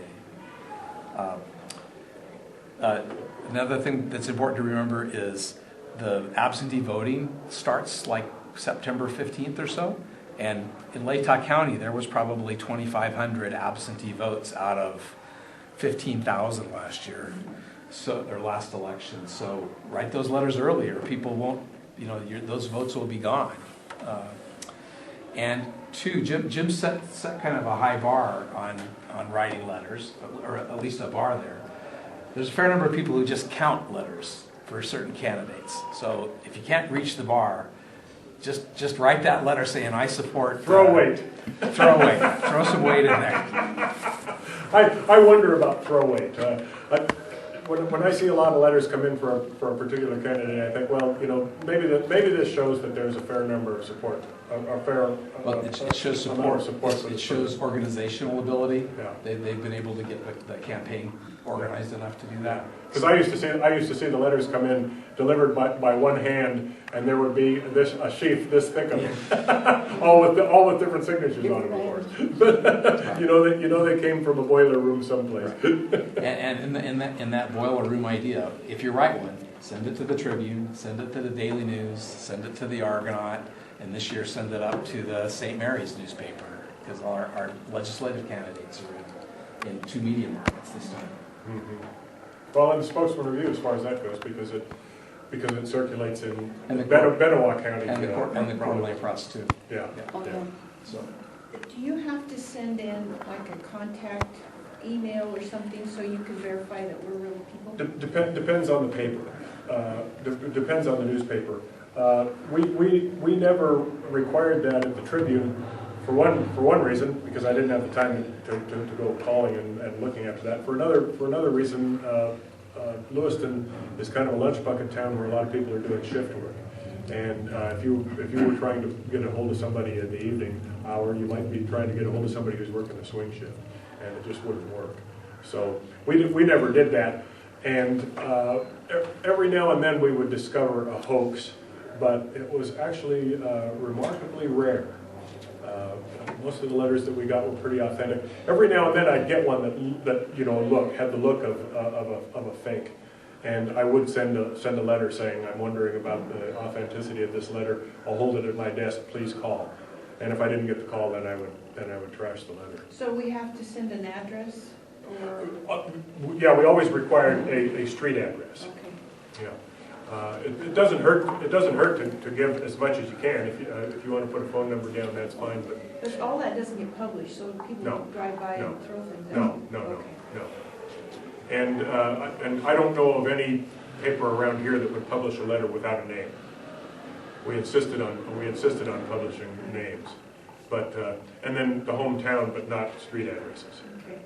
Another thing that's important to remember is the absentee voting starts like September 15th or so, and in Latah County there was probably 2,500 absentee votes out of 15,000 last year, so their last election. So write those letters earlier. People won't, those votes will be gone. And two, Jim set kind of a high bar on writing letters, or at least a bar there. There's a fair number of people who just count letters for certain candidates. So if you can't reach the bar, just write that letter saying, I support... Throw weight. Throw weight. Throw some weight in there. I wonder about throw weight. When I see a lot of letters come in for a particular candidate, I think, well, maybe this shows that there's a fair number of support, a fair Well, it shows amount support. of support. It shows organizational ability. Yeah. They've been able to get the campaign organized enough to do that. Because I used to see the letters come in delivered by one hand, and there would be a sheaf this thick of them, all with different signatures on them, of course. They came from a boiler room someplace. Right. And in that boiler room idea, if you write one, send it to the Tribune, send it to the Daily News, send it to the Argonaut, and this year send it up to the St. Mary's newspaper, because our legislative candidates are in two media markets this time. Mm-hmm. Well, and the Spokesman Review, as far as that goes, because it circulates in And the Benoit County. And the Coeur d'Alene Press too. Yeah. Oh, yeah. So, Do you have to send in like a contact email or something so you can verify that we're real people? Depends on the paper. Depends on the newspaper. We never required that at the Tribune for one reason, because I didn't have the time to go calling and looking after that. For another reason, Lewiston is kind of a lunch bucket town where a lot of people are doing shift work. And if you were trying to get a hold of somebody in the evening hour, you might be trying to get a hold of somebody who's working a swing shift, and it just wouldn't work. So we never did that. And every now and then we would discover a hoax, but it was actually remarkably rare. Most of the letters that we got were pretty authentic. Every now and then I'd get one that had the look of a fake. And I would send a letter saying, I'm wondering about the authenticity of this letter. I'll hold it at my desk, please call. And if I didn't get the call, then I would trash the letter. So we have to send an address or? Yeah, we always required a street address. Okay. Yeah. It doesn't hurt to give as much as you can. If you want to put a phone number down, that's fine. But all that doesn't get published, so people No. don't drive by No. and throw things No. out? Okay. And I don't know of any paper around here that would publish a letter without a name. We insisted on publishing names, but and then the hometown, but not street addresses. Okay.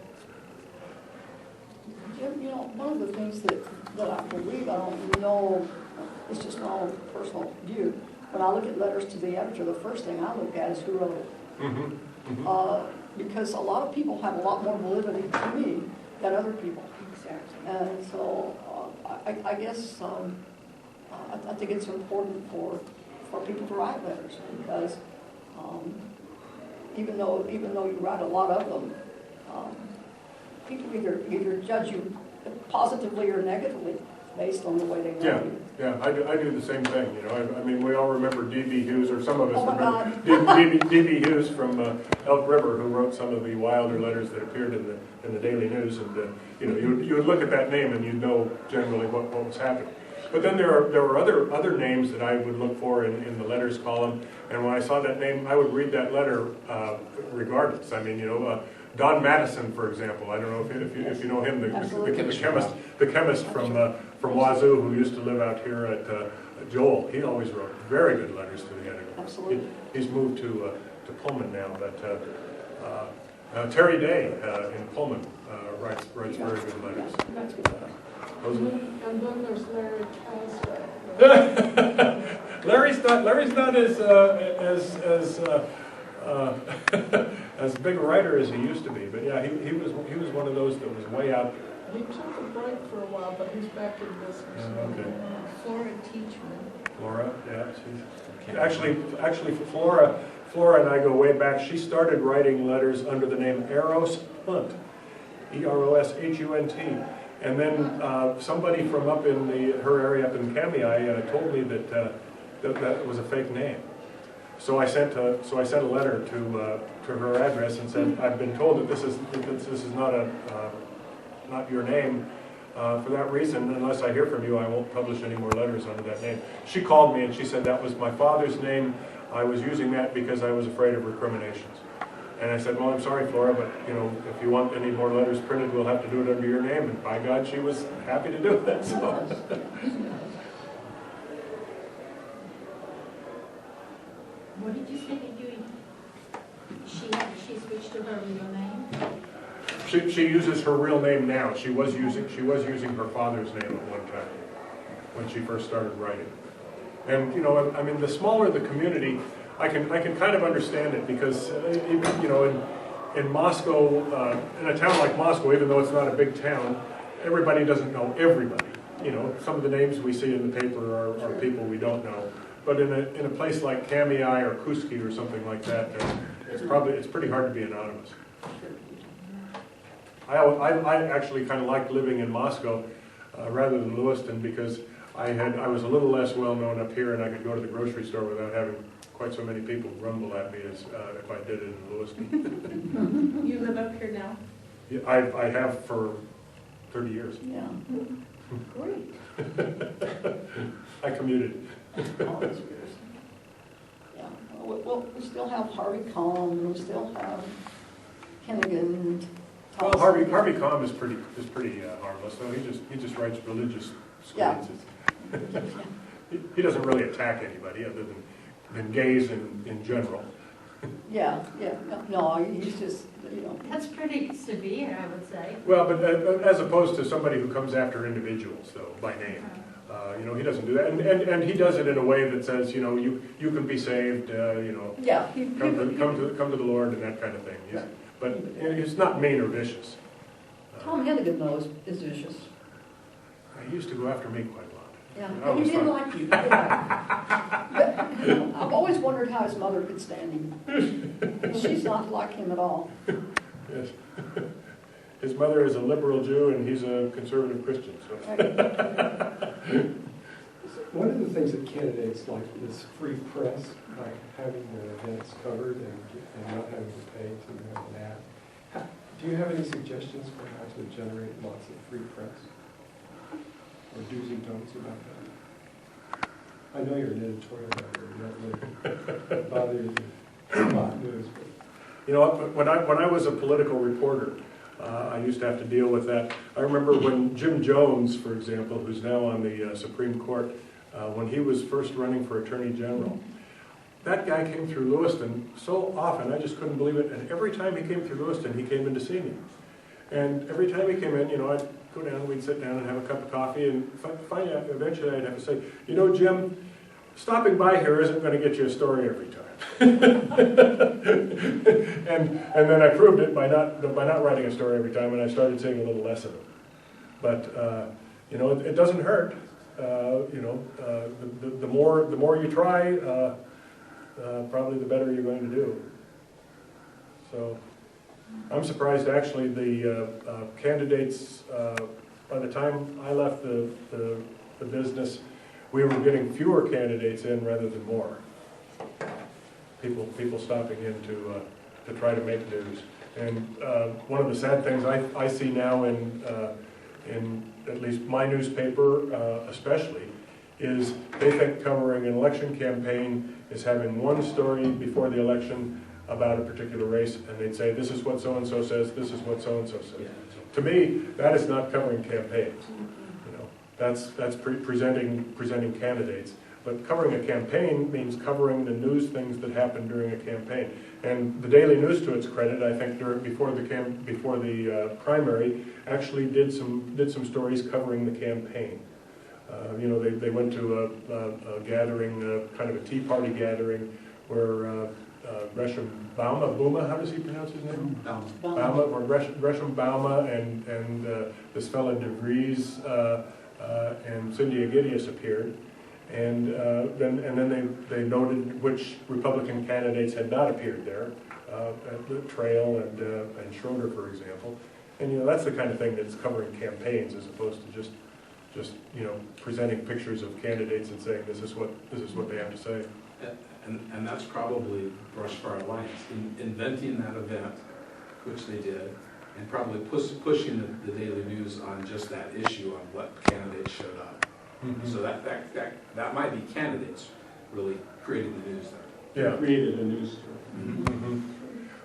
Jim, one of the things that I believe, I don't know, it's just my own personal view. When I look at letters to the editor, the first thing I look at is who wrote it. Mm-hmm. Mm-hmm. Because a lot of people have a lot more validity to me than other people. Exactly. And so I guess I think it's important for people to write letters, because even though you write a lot of them, people either judge you positively or negatively based on the way they know you. Yeah, I do the same thing. I mean, we all remember D.B. Hughes, or some of us Oh my remember D.B. Hughes from Elk River, who wrote some of the wilder letters that appeared in the Daily News, and you would look at that name and you'd know generally what was happening. But then there were other names that I would look for in the letters column, and when I saw that name, I would read that letter regardless. I mean, Don Madison, for example. I don't know if you know him, the chemist from Wazoo, who used to live out here at Joel. He always wrote very good letters to the editor. Absolutely. He's moved to Pullman now, but Terry Day in Pullman writes very good letters. That's good. And then there's Larry Casper. Larry's not as big a writer as he used to be, but yeah, he was one of those that was way out. He took a break for a while, but he's back in business. Okay. Flora Teachman. Flora, yeah, she's actually Flora and I go way back. She started writing letters under the name Eros Hunt, E-R-O-S-H-U-N-T. And then somebody from up in her area up in Kamei told me that was a fake name. So I sent a letter to her address and said, I've been told that this is not your name. For that reason, unless I hear from you, I won't publish any more letters under that name. She called me and she said that was my father's name. I was using that because I was afraid of recriminations. And I said, well, I'm sorry, Flora, but if you want any more letters printed, we'll have to do it under your name. And by God, she was happy to do that. So. What did you say that she switched to her real name? She uses her real name now. She was using her father's name at one time when she first started writing. And I mean, the smaller the community, I can kind of understand it, because in Moscow, in a town like Moscow, even though it's not a big town, everybody doesn't know everybody. Some of the names we see in the paper are people we don't know. But in a place like Kamei or Kuski or something like that, it's pretty hard to be anonymous. I actually kind of liked living in Moscow rather than Lewiston, because I was a little less well known up here, and I could go to the grocery store without having quite so many people grumble at me as if I did it in Lewiston. You live up here now? Yeah, I have for 30 years. Yeah. Great. I commuted. All those years. Yeah. well, we still have Harvey Cohn, and we still have Hennigan. Well, Harvey Comm is pretty harmless, though. He just writes religious Yeah. screeds. He doesn't really attack anybody other than gays in general. Yeah, no, he's just, That's pretty severe, I would say. Well, but as opposed to somebody who comes after individuals, though, by name. He doesn't do that, and he does it in a way that says, you can be saved, yeah. come to the Lord and that kind of thing. Yeah. But it's not mean or vicious. Tom Hennigan, though, is vicious. He used to go after me quite a lot. Yeah, That he was didn't fun. like you. Yeah. I've always wondered how his mother could stand him. She's not like him at all. Yes. His mother is a liberal Jew and he's a conservative Christian. So. One of the things that candidates like is free press, like having their events covered and not having to pay to have an ad. Do you have any suggestions for how to generate lots of free press? Or do's and don'ts about that? I know you're an editorial writer, you don't really bother you with spot news, but When I was a political reporter, I used to have to deal with that. I remember when Jim Jones, for example, who's now on the Supreme Court, when he was first running for Attorney General, that guy came through Lewiston so often, I just couldn't believe it. And every time he came through Lewiston, he came in to see me. And every time he came in, I'd go down, we'd sit down and have a cup of coffee, and finally, eventually I'd have to say, Jim, stopping by here isn't going to get you a story every time. and then I proved it by not writing a story every time, and I started seeing a little less of it. But it doesn't hurt. The more you try, probably the better you're going to do. So I'm surprised actually the candidates. By the time I left the business, we were getting fewer candidates in rather than more. People stopping in to try to make news. And one of the sad things I see now in at least my newspaper especially, is they think covering an election campaign is having one story before the election about a particular race, and they'd say, this is what so-and-so says, this is what so-and-so says. Yeah. To me, that is not covering campaigns. That's presenting candidates. But covering a campaign means covering the news things that happen during a campaign. And the Daily News, to its credit, I think before the primary, actually did some stories covering the campaign. They went to a gathering, kind of a Tea Party gathering, where Gresham Bauma, how does he pronounce his name? Bauma, or Gresham Bauma and this fellow DeVries and Cynthia Gideon appeared. And then they noted which Republican candidates had not appeared there, Trail and Schroeder, for example. And that's the kind of thing that's covering campaigns as opposed to just presenting pictures of candidates and saying this is what they have to say. And that's probably Brushfire Alliance inventing that event, which they did, and probably pushing the Daily News on just that issue on what candidates showed up. Mm-hmm. So that might be candidates really creating the news there. Yeah. created a news story. Mm-hmm.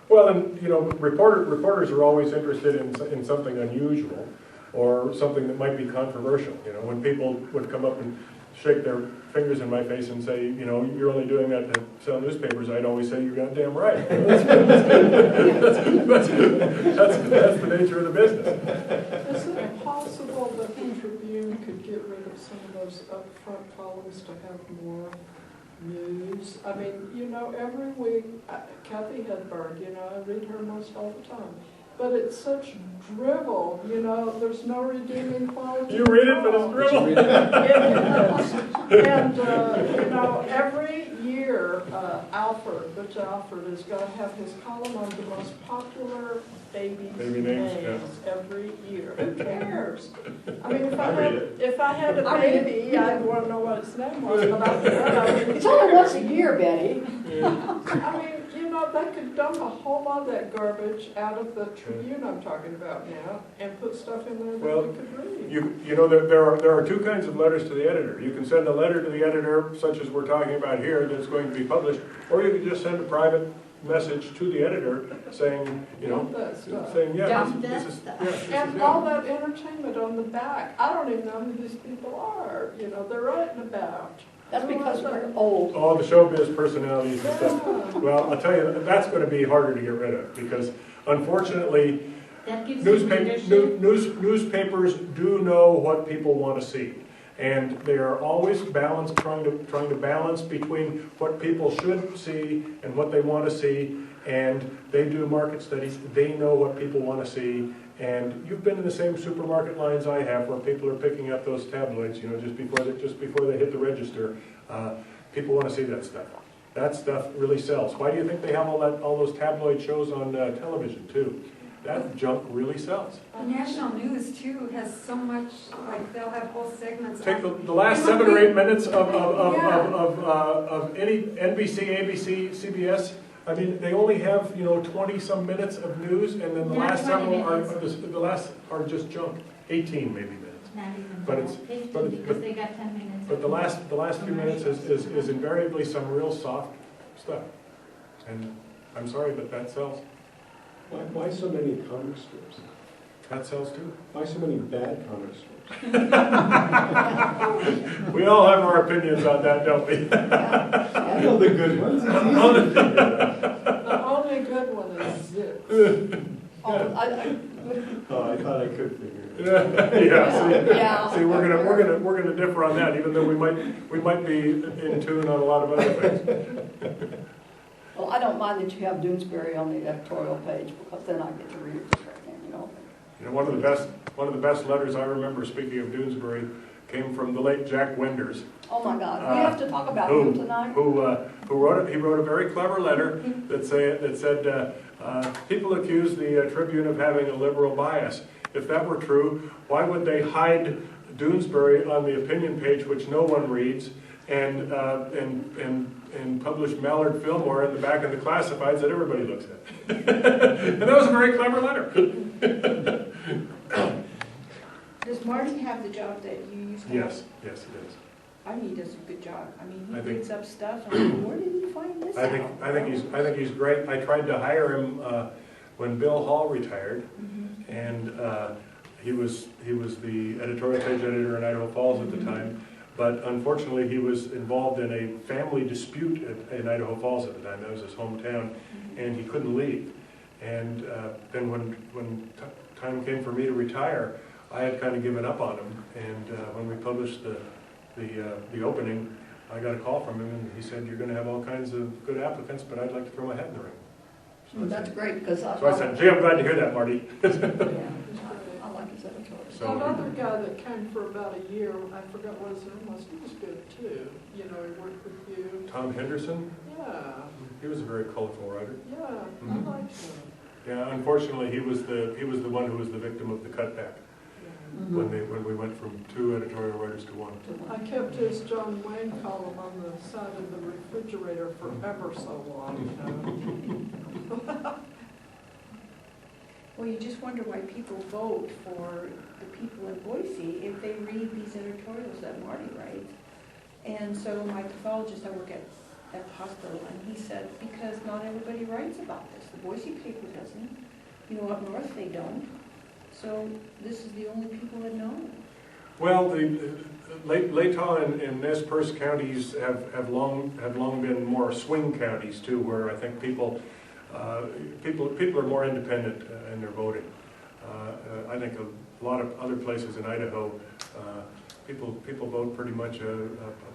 Well, and reporters are always interested in something unusual or something that might be controversial. When people would come up and shake their fingers in my face and say, you're only doing that to sell newspapers, I'd always say, you're goddamn right. That's the nature of the business. Is it possible that the Tribune could get rid of some of those upfront columns to have more news? I mean, every week, Kathy Hedberg, I read her most all the time. But it's such drivel, there's no redeeming quality. You read it, but it's drivel. And, every year, Butch Alford has got to have his column on the most popular baby names, names every year. Who cares? I mean, if I I had a baby, I'd want to know what its name was, but I It's only once a year, Betty. I mean, they could dump a whole lot of that garbage out of the Tribune I'm talking about now and put stuff in there Well, that we could read. You know, there are two kinds of letters to the editor. You can send a letter to the editor, such as we're talking about here, that's going to be published, or you can just send a private message to the editor saying, you know, Dump that stuff. saying, yeah, Dump this that is, stuff. yeah, this is, And yeah. all that entertainment on the back. I don't even know who these people are, you know, they're writing about. That's because we're old. All the showbiz personalities and stuff. Yeah. Well, I'll tell you, that's going to be harder to get rid of, because unfortunately, That gives you leadership. newspapers do know what people want to see. And they are always trying to balance between what people should see and what they want to see. And they do market studies. They know what people want to see. And you've been in the same supermarket lines I have, where people are picking up those tabloids, you know, just before they hit the register. People want to see that stuff. That stuff really sells. Why do you think they have all those tabloid shows on television too? That junk really sells. The national news too has so much, like they'll have whole segments. Take the last 7 or 8 minutes of any NBC, ABC, CBS. I mean, they only have, you know, 20-some minutes of news, and then the Not last 20 several minutes. are just junk. 18 maybe minutes. Not even But that. it's- 15 but- because they got 10 minutes. But the last few minutes is invariably some real soft stuff. And I'm sorry, but that sells. Why so many comic strips? That sells too. Why so many bad comic strips? We all have our opinions on that, don't we? I know the good ones. It's easy. The only good one is Zip. Oh, I thought I could figure it out. Yeah, see, we're gonna differ on that, even though we might be in tune on a lot of other things. Well, I don't mind that you have Doonesbury on the editorial page, because then I get to read it just right then, you know. You know, one of the best letters I remember, speaking of Doonesbury, came from the late Jack Wenders, Oh my God, we have to talk about who him tonight? who wrote a very clever letter that said people accuse the Tribune of having a liberal bias. If that were true, why would they hide Doonesbury on the opinion page, which no one reads, and publish Mallard Fillmore in the back of the classifieds that everybody looks at? And that was a very clever letter. Does Marty have the job that you used to have? Yes, it is. I mean, he does a good job. I mean, I he think- reads up stuff, I'm like, where did he find this out? I think he's great. I tried to hire him when Bill Hall retired, Mhm. and he was the editorial page editor in Idaho Falls at the time. But unfortunately, he was involved in a family dispute in Idaho Falls at the time. That was his hometown, and he couldn't leave. And then when time came for me to retire, I had kind of given up on him. And when we published the opening, I got a call from him, and he said, "You're going to have all kinds of good applicants, but I'd like to throw my hat in the ring." Well, that's great, because So I said, "Gee, I'm glad to hear that, Marty." I like his editorial. So That other guy that came for about a year, I forgot what his name was, he was good too. You know, he worked with you. Tom Henderson, Yeah, he was a very colorful writer. yeah, Mhm. I liked him. Yeah, unfortunately, he was the one who was the victim of the cutback Yeah. when we went from 2 editorial writers to 1. I kept his John Wayne column on the side of the refrigerator for ever so long, you know. Well, you just wonder why people vote for the people in Boise if they read these editorials that Marty writes. And so my pathologist, I work at the hospital, and he said, because not everybody writes about this. The Boise paper doesn't. You know, up north they don't. So this is the only people that know. Well, the Latah and Nez Perce counties have long been more swing counties too, where I think people are more independent in their voting. I think a lot of other places in Idaho, people vote pretty much a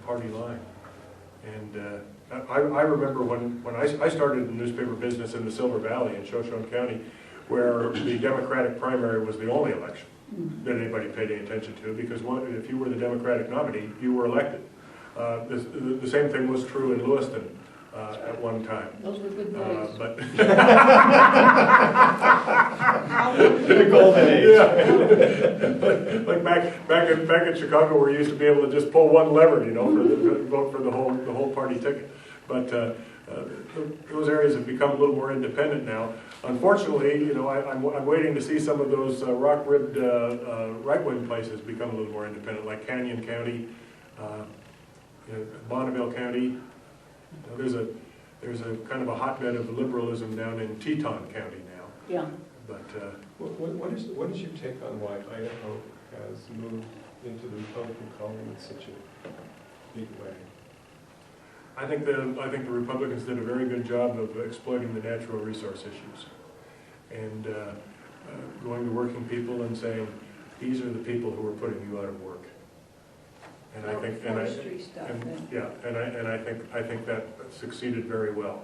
party line. And I remember when I started in the newspaper business in the Silver Valley in Shoshone County, where the Democratic primary was the only election that anybody paid any attention to, because if you were the Democratic nominee, you were elected. The same thing was true in Lewiston at one time. Those were good days. But The golden age. yeah, like back in Chicago, where you used to be able to just pull one lever, you know, for vote for the whole party ticket. But those areas have become a little more independent now. Unfortunately, you know, I'm waiting to see some of those rock-ribbed right-wing places become a little more independent, like Canyon County, you know, Bonneville County. You know, there's a kind of a hotbed of liberalism down in Teton County now. Yeah. But What is your take on why Idaho has moved into the Republican column in such a big way? I think the Republicans did a very good job of exploiting the natural resource issues and going to working people and saying, these are the people who are putting you out of work. And I think, Forestry stuff. I think that succeeded very well.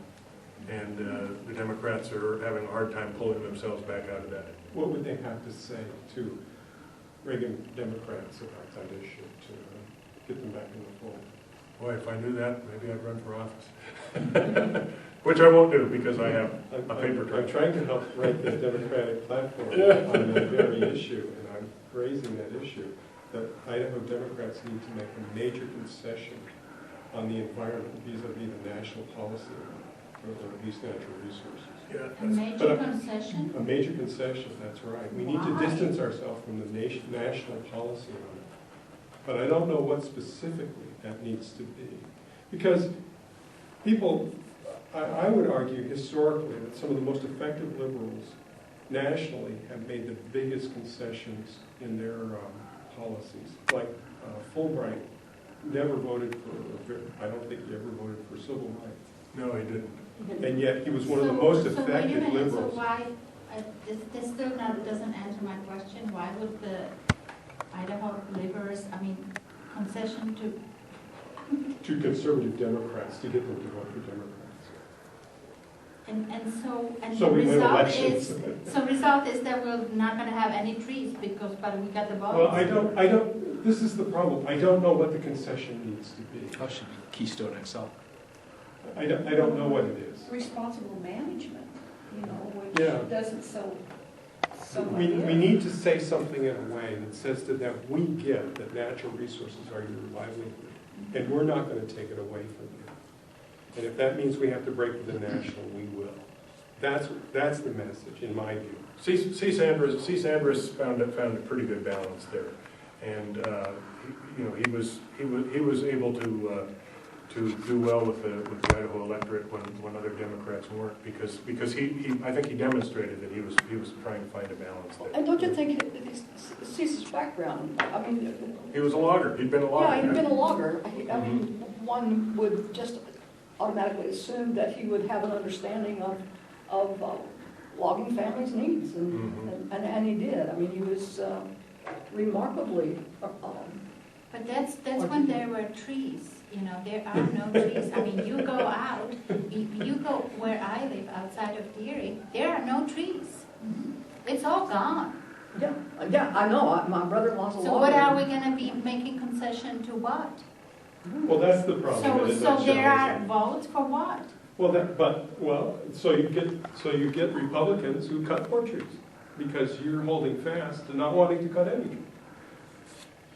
And the Democrats are having a hard time pulling themselves back out of that. What would they have to say to Reagan Democrats about that issue to get them back in the fold? Boy, if I knew that, maybe I'd run for office. Which I won't do because I have a paper trail. I'm trying to help write the Democratic platform on that very issue, and I'm raising that issue, that Idaho Democrats need to make a major concession on the environment vis-a-vis the national policy of these natural resources. Yeah, A major concession? A major concession, that's right. We need to Why? distance ourselves from the national policy on it. But I don't know what specifically that needs to be. Because people, I would argue historically that some of the most effective liberals nationally have made the biggest concessions in their policies. Like Fulbright never voted for, I don't think he ever voted for civil rights. no, he didn't. And yet he was one of the most effective So liberals. why, this still doesn't answer my question, why would the Idaho liberals, concession to, To conservative Democrats, to get them to vote for Democrats. and So the we win result elections. is, so result is that we're not gonna have any trees but we got the votes. Well, I don't, this is the problem. I don't know what the concession needs to be. That should be Keystone XL. I don't know what it is. Responsible management, you know, Yeah. which doesn't so We need to say something in a way that says that we get that natural resources are your livelihood, and we're not going to take it away from you. And if that means we have to break with the national, we will. That's the message, in my view. C. Sanders found a pretty good balance there, and he was able to do well with the Idaho electorate when other Democrats weren't, because I think he demonstrated that he was trying to find a balance there. And don't you think Cease's background, He was a logger. He'd been a logger. yeah, he'd been a logger. One would just automatically assume that he would have an understanding of logging families' needs, and he did. He was remarkably. But that's when there were trees, there are no trees. You go out, you go where I live outside of Deering, there are no trees. It's all gone. Yeah, I know. My brother-in-law's a lawyer. So what are we gonna be making concession to what? Well, that's the problem. So there are votes for what? So you get Republicans who cut more trees because you're holding fast and not wanting to cut any trees.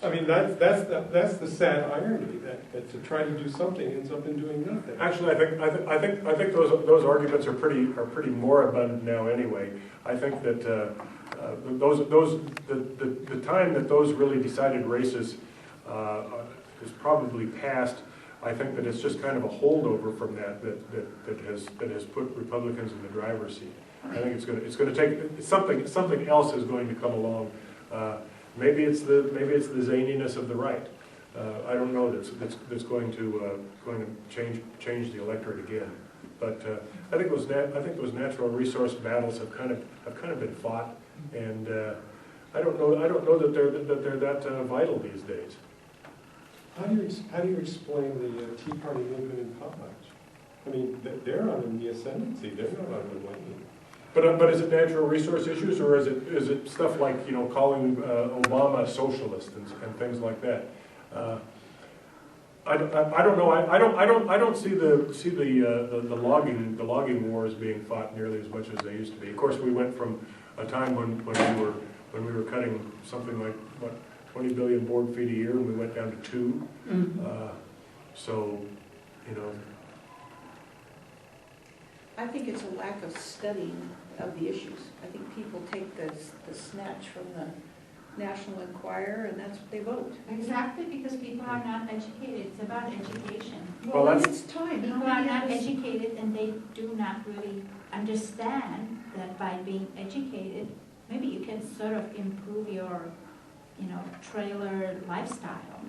That's the sad irony that to try to do something ends up in doing nothing. Actually, I think those arguments are pretty moribund now. Anyway, I think that the time that those really decided races is probably past. I think that it's just kind of a holdover from that has put Republicans in the driver's seat. I think it's going to take something else is going to come along. Maybe it's the zaniness of the right. I don't know that's going to change the electorate again. But I think those natural resource battles have kind of been fought, and I don't know that they're that vital these days. How do you explain the Tea Party movement in Potlatch? They're on the ascendancy. They're not on the wane. But is it natural resource issues, or is it stuff like calling Obama a socialist and things like that? I don't know. I don't see the logging wars being fought nearly as much as they used to be. Of course, we went from a time when we were cutting something like 20 billion board feet a year, and we went down to 2. So I think it's a lack of studying of the issues. I think people take the snatch from the National Enquirer, and that's what they vote. Exactly, because people are not educated. It's about education. Well, Well, that's- it's time. People How are many not of us- educated, and they do not really understand that by being educated, maybe you can sort of improve your, trailer lifestyle.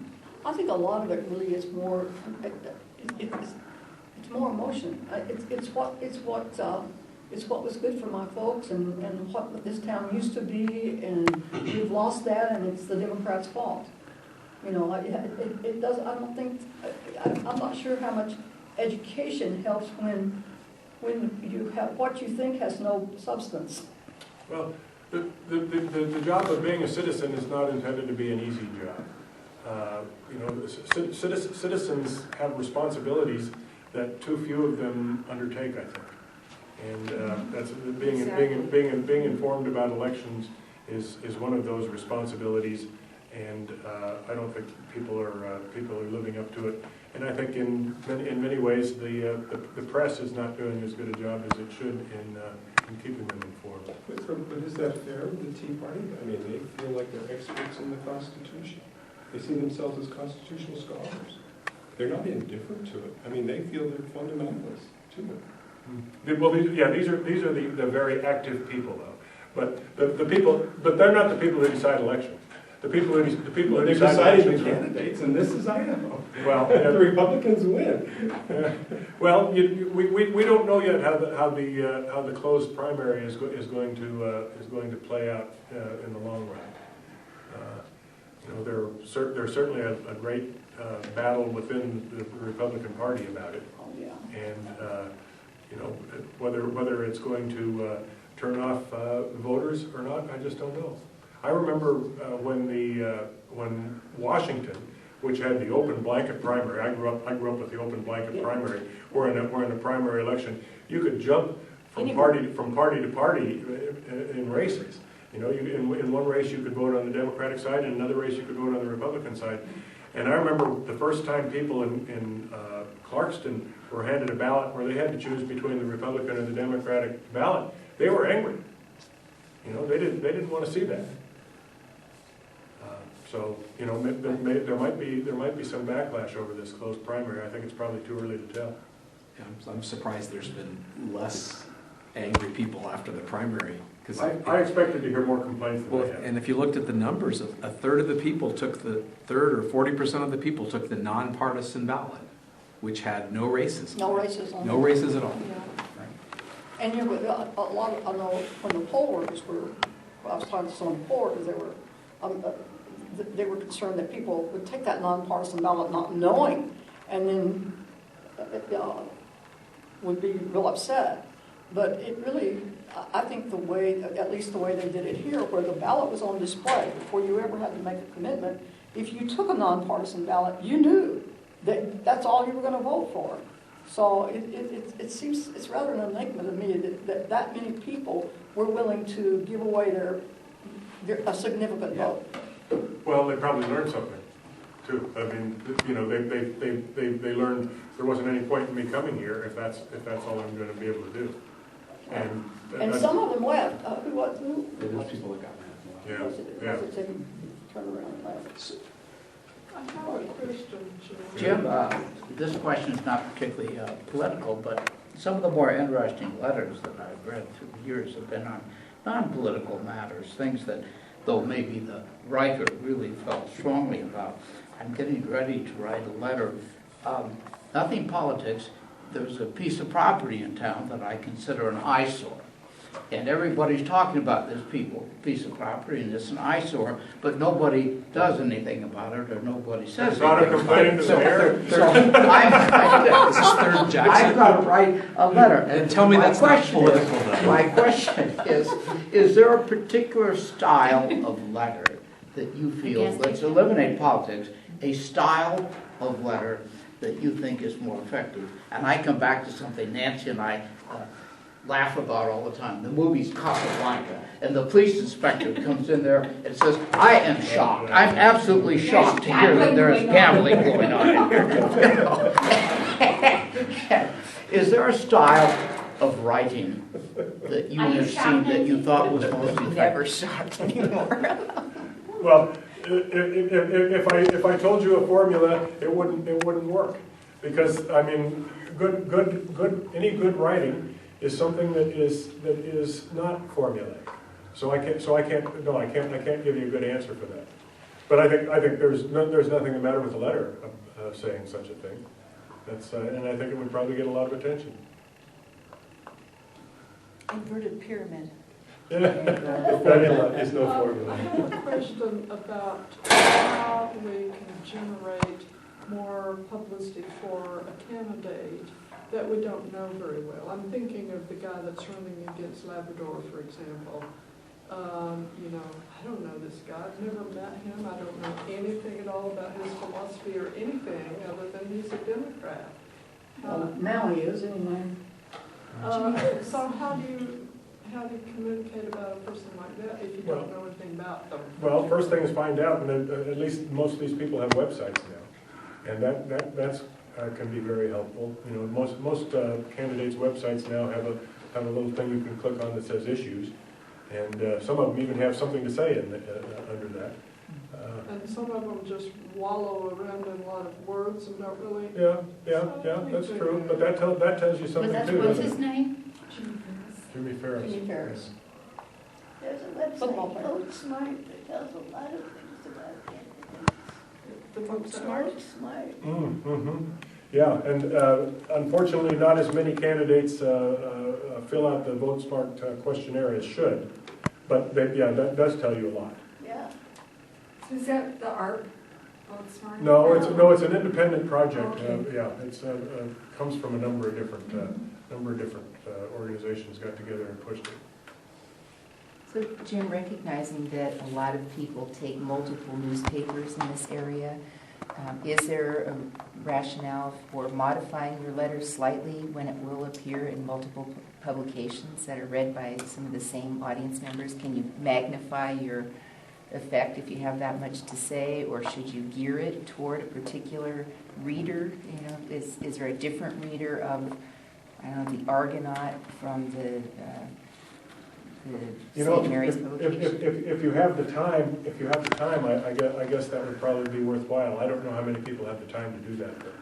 I think a lot of it really is more, it's more emotion. It's what was good for my folks and what this town used to be, and we've lost that, and it's the Democrats' fault. It does, I don't think, I'm not sure how much education helps when you have, what you think has no substance. Well, the job of being a citizen is not intended to be an easy job. Citizens have responsibilities that too few of them undertake, I think. And that's being informed about elections is one of those responsibilities. And I don't think people are living up to it. And I think in many ways the press is not doing as good a job as it should in keeping them informed. But is that fair with the Tea Party? I mean, they feel like they're experts in the Constitution. They see themselves as constitutional scholars. They're not indifferent to it. I mean, they feel they're fundamentalists to it. Well, these are the very active people, though. But but they're not the people who decide elections. The people who They're decide deciding elections the are- candidates, and this is Idaho. Well, The Republicans win. well, we don't know yet how the closed primary is going to play out in the long run. There's certainly a great battle within the Republican Party about it, Oh, yeah. and whether it's going to turn off voters or not, I just don't know. I remember when Washington, which had the open blanket primary, I grew up with the open blanket primary. We're in a primary election. You could jump from party to party in races. In one race you could vote on the Democratic side, in another race you could vote on the Republican side. And I remember the first time people in Clarkston were handed a ballot where they had to choose between the Republican and the Democratic ballot. They were angry. They didn't want to see that. So there might be some backlash over this closed primary. I think it's probably too early to tell. Yeah, I'm surprised there's been less angry people after the primary. I expected to hear more complaints than I have. And if you looked at the numbers, a third of the people took the 40% of the people took the nonpartisan ballot, which had no races. No races on No races at all. Yeah. And a lot of, I know when the poll workers I was talking to some poll workers, they were concerned that people would take that nonpartisan ballot not knowing, and then would be real upset. But it really, I think at least the way they did it here, where the ballot was on display before you ever had to make a commitment, if you took a nonpartisan ballot, you knew that that's all you were going to vote for. So it seems, it's rather an enigma to me that many people were willing to give away a significant vote. Well, they probably learned something, too. I mean, they learned there wasn't any point in me coming here if that's all I'm going to be able to do. And some of them left. Who? There's people that got mad. Yeah, Was it Tim turned around and left? I have a question, Jim, this question is not particularly political, but some of the more interesting letters that I've read through the years have been on non-political matters, things that, though maybe the writer really felt strongly about. I'm getting ready to write a letter. Nothing politics. There's a piece of property in town that I consider an eyesore. And everybody's talking about this piece of property, and it's an eyesore, but nobody does anything about it, or nobody says It's not a anything. complaining to the mayor. So This is Third Jackson. I've got to write a letter. And tell me that's not political, though. My question is there a particular style of letter that you feel, guess let's they- eliminate politics, a style of letter that you think is more effective? And I come back to something Nancy and I laugh about all the time. The movie's Casablanca, and the police inspector comes in there and says, I am shocked. I'm absolutely shocked to hear that there is gambling going on in here. Is there a style of writing that you Are you have shocked, seen that you Nancy? thought was most effective? Never shocked anymore. Well, if I told you a formula, it wouldn't work. Because, I mean, any good writing is something that is not formulaic. So I can't give you a good answer for that. But I think there's nothing the matter with the letter of saying such a thing. And I think it would probably get a lot of attention. Inverted pyramid. The formula is no formula. I have a question about how we can generate more publicity for a candidate that we don't know very well. I'm thinking of the guy that's running against Labrador, for example. I don't know this guy. I've never met him. I don't know anything at all about his philosophy or anything other than he's a Democrat. Now he is, anyway. So how do you communicate about a person like that if you don't know anything about them? Well, first thing is find out, and at least most of these people have websites now, and that's can be very helpful. You know, most candidates' websites now have a little thing you can click on that says issues, and some of them even have something to say under that. And some of them just wallow around in a lot of words and don't really. Yeah, that's true. But that tells you something too. What's doesn't his it? name? Jimmy Ferris. Jimmy Ferris. There's a Football website, player. Vote Smart, that tells a lot of things about candidates. The folks that Vote Smart. Mm-hmm. Yeah, and unfortunately, not as many candidates fill out the Vote Smart questionnaire as should. But that does tell you a lot. Yeah. So is that the art Vote Smart? No, it's an independent project. Okay. It's comes from a number of different organizations got together and pushed it. So Jim, recognizing that a lot of people take multiple newspapers in this area, is there a rationale for modifying your letter slightly when it will appear in multiple publications that are read by some of the same audience members? Can you magnify your effect if you have that much to say, or should you gear it toward a particular reader? You know, is there a different reader of, I don't know, the Argonaut from the St. Mary's publication? If you have the time, I guess that would probably be worthwhile. I don't know how many people have the time to do that. But,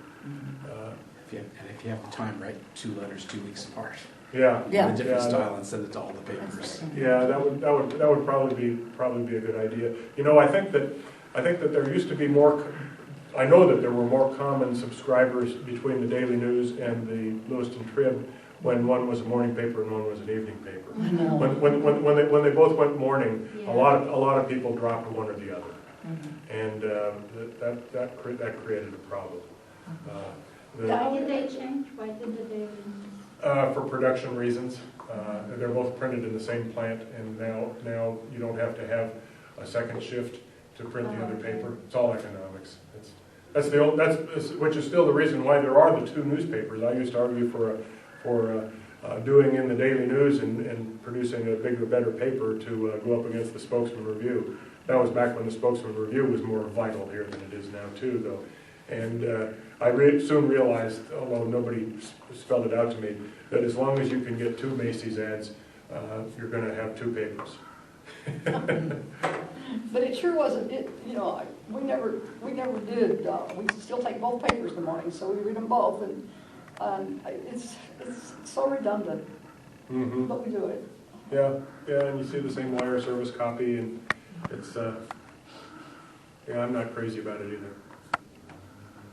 If you have the time, write 2 letters 2 weeks apart. yeah. In a different Yeah, style and send it to all the papers. Yeah, that would probably be a good idea. You know, I think that there used to be more. I know that there were more common subscribers between the Daily News and the Lewiston Trib when one was a morning paper and one was an evening paper. I know. When they both went morning, Yeah. a lot of people dropped one or the other, Mhm. and that created a problem. Why did they change? Why did the Daily? For production reasons. They're both printed in the same plant, and now you don't have to have a second shift to print the other paper. It's all economics. Which is still the reason why there are the 2 newspapers. I used to argue for doing in the Daily News and producing a bigger, better paper to go up against the Spokesman Review. That was back when the Spokesman Review was more vital here than it is now too, though. And I soon realized, although nobody spelled it out to me, that as long as you can get 2 Macy's ads, you're going to have 2 papers. But it sure wasn't, we never did, we still take both papers in the morning, so we read them both, and it's so redundant, Mm-hmm. but we do it. Yeah, and you see the same wire service copy, and it's, I'm not crazy about it either.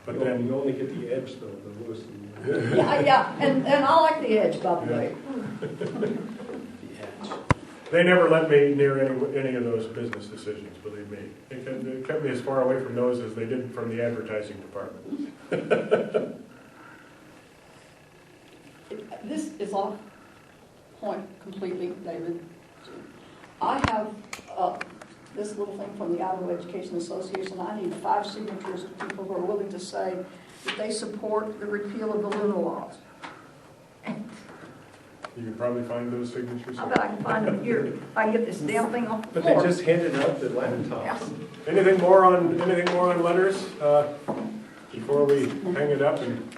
But then, You only get the edge though, the Lewiston. Yeah, and I like the edge, by the way. The edge. they never let me near any of those business decisions, believe me. They kept me as far away from those as they did from the advertising department. This is off point completely, David. I have this little thing from the Idaho Education Association. I need 5 signatures of people who are willing to say that they support the repeal of the Luna laws. You can probably find those signatures. I bet I can find them here. I can get this damn thing off the But they floor. just handed out the laptops. Anything more on letters before we hang it up? And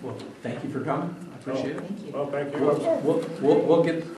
Well, thank you for coming. I Appreciate it. Thank you. Well, thank you. We'll get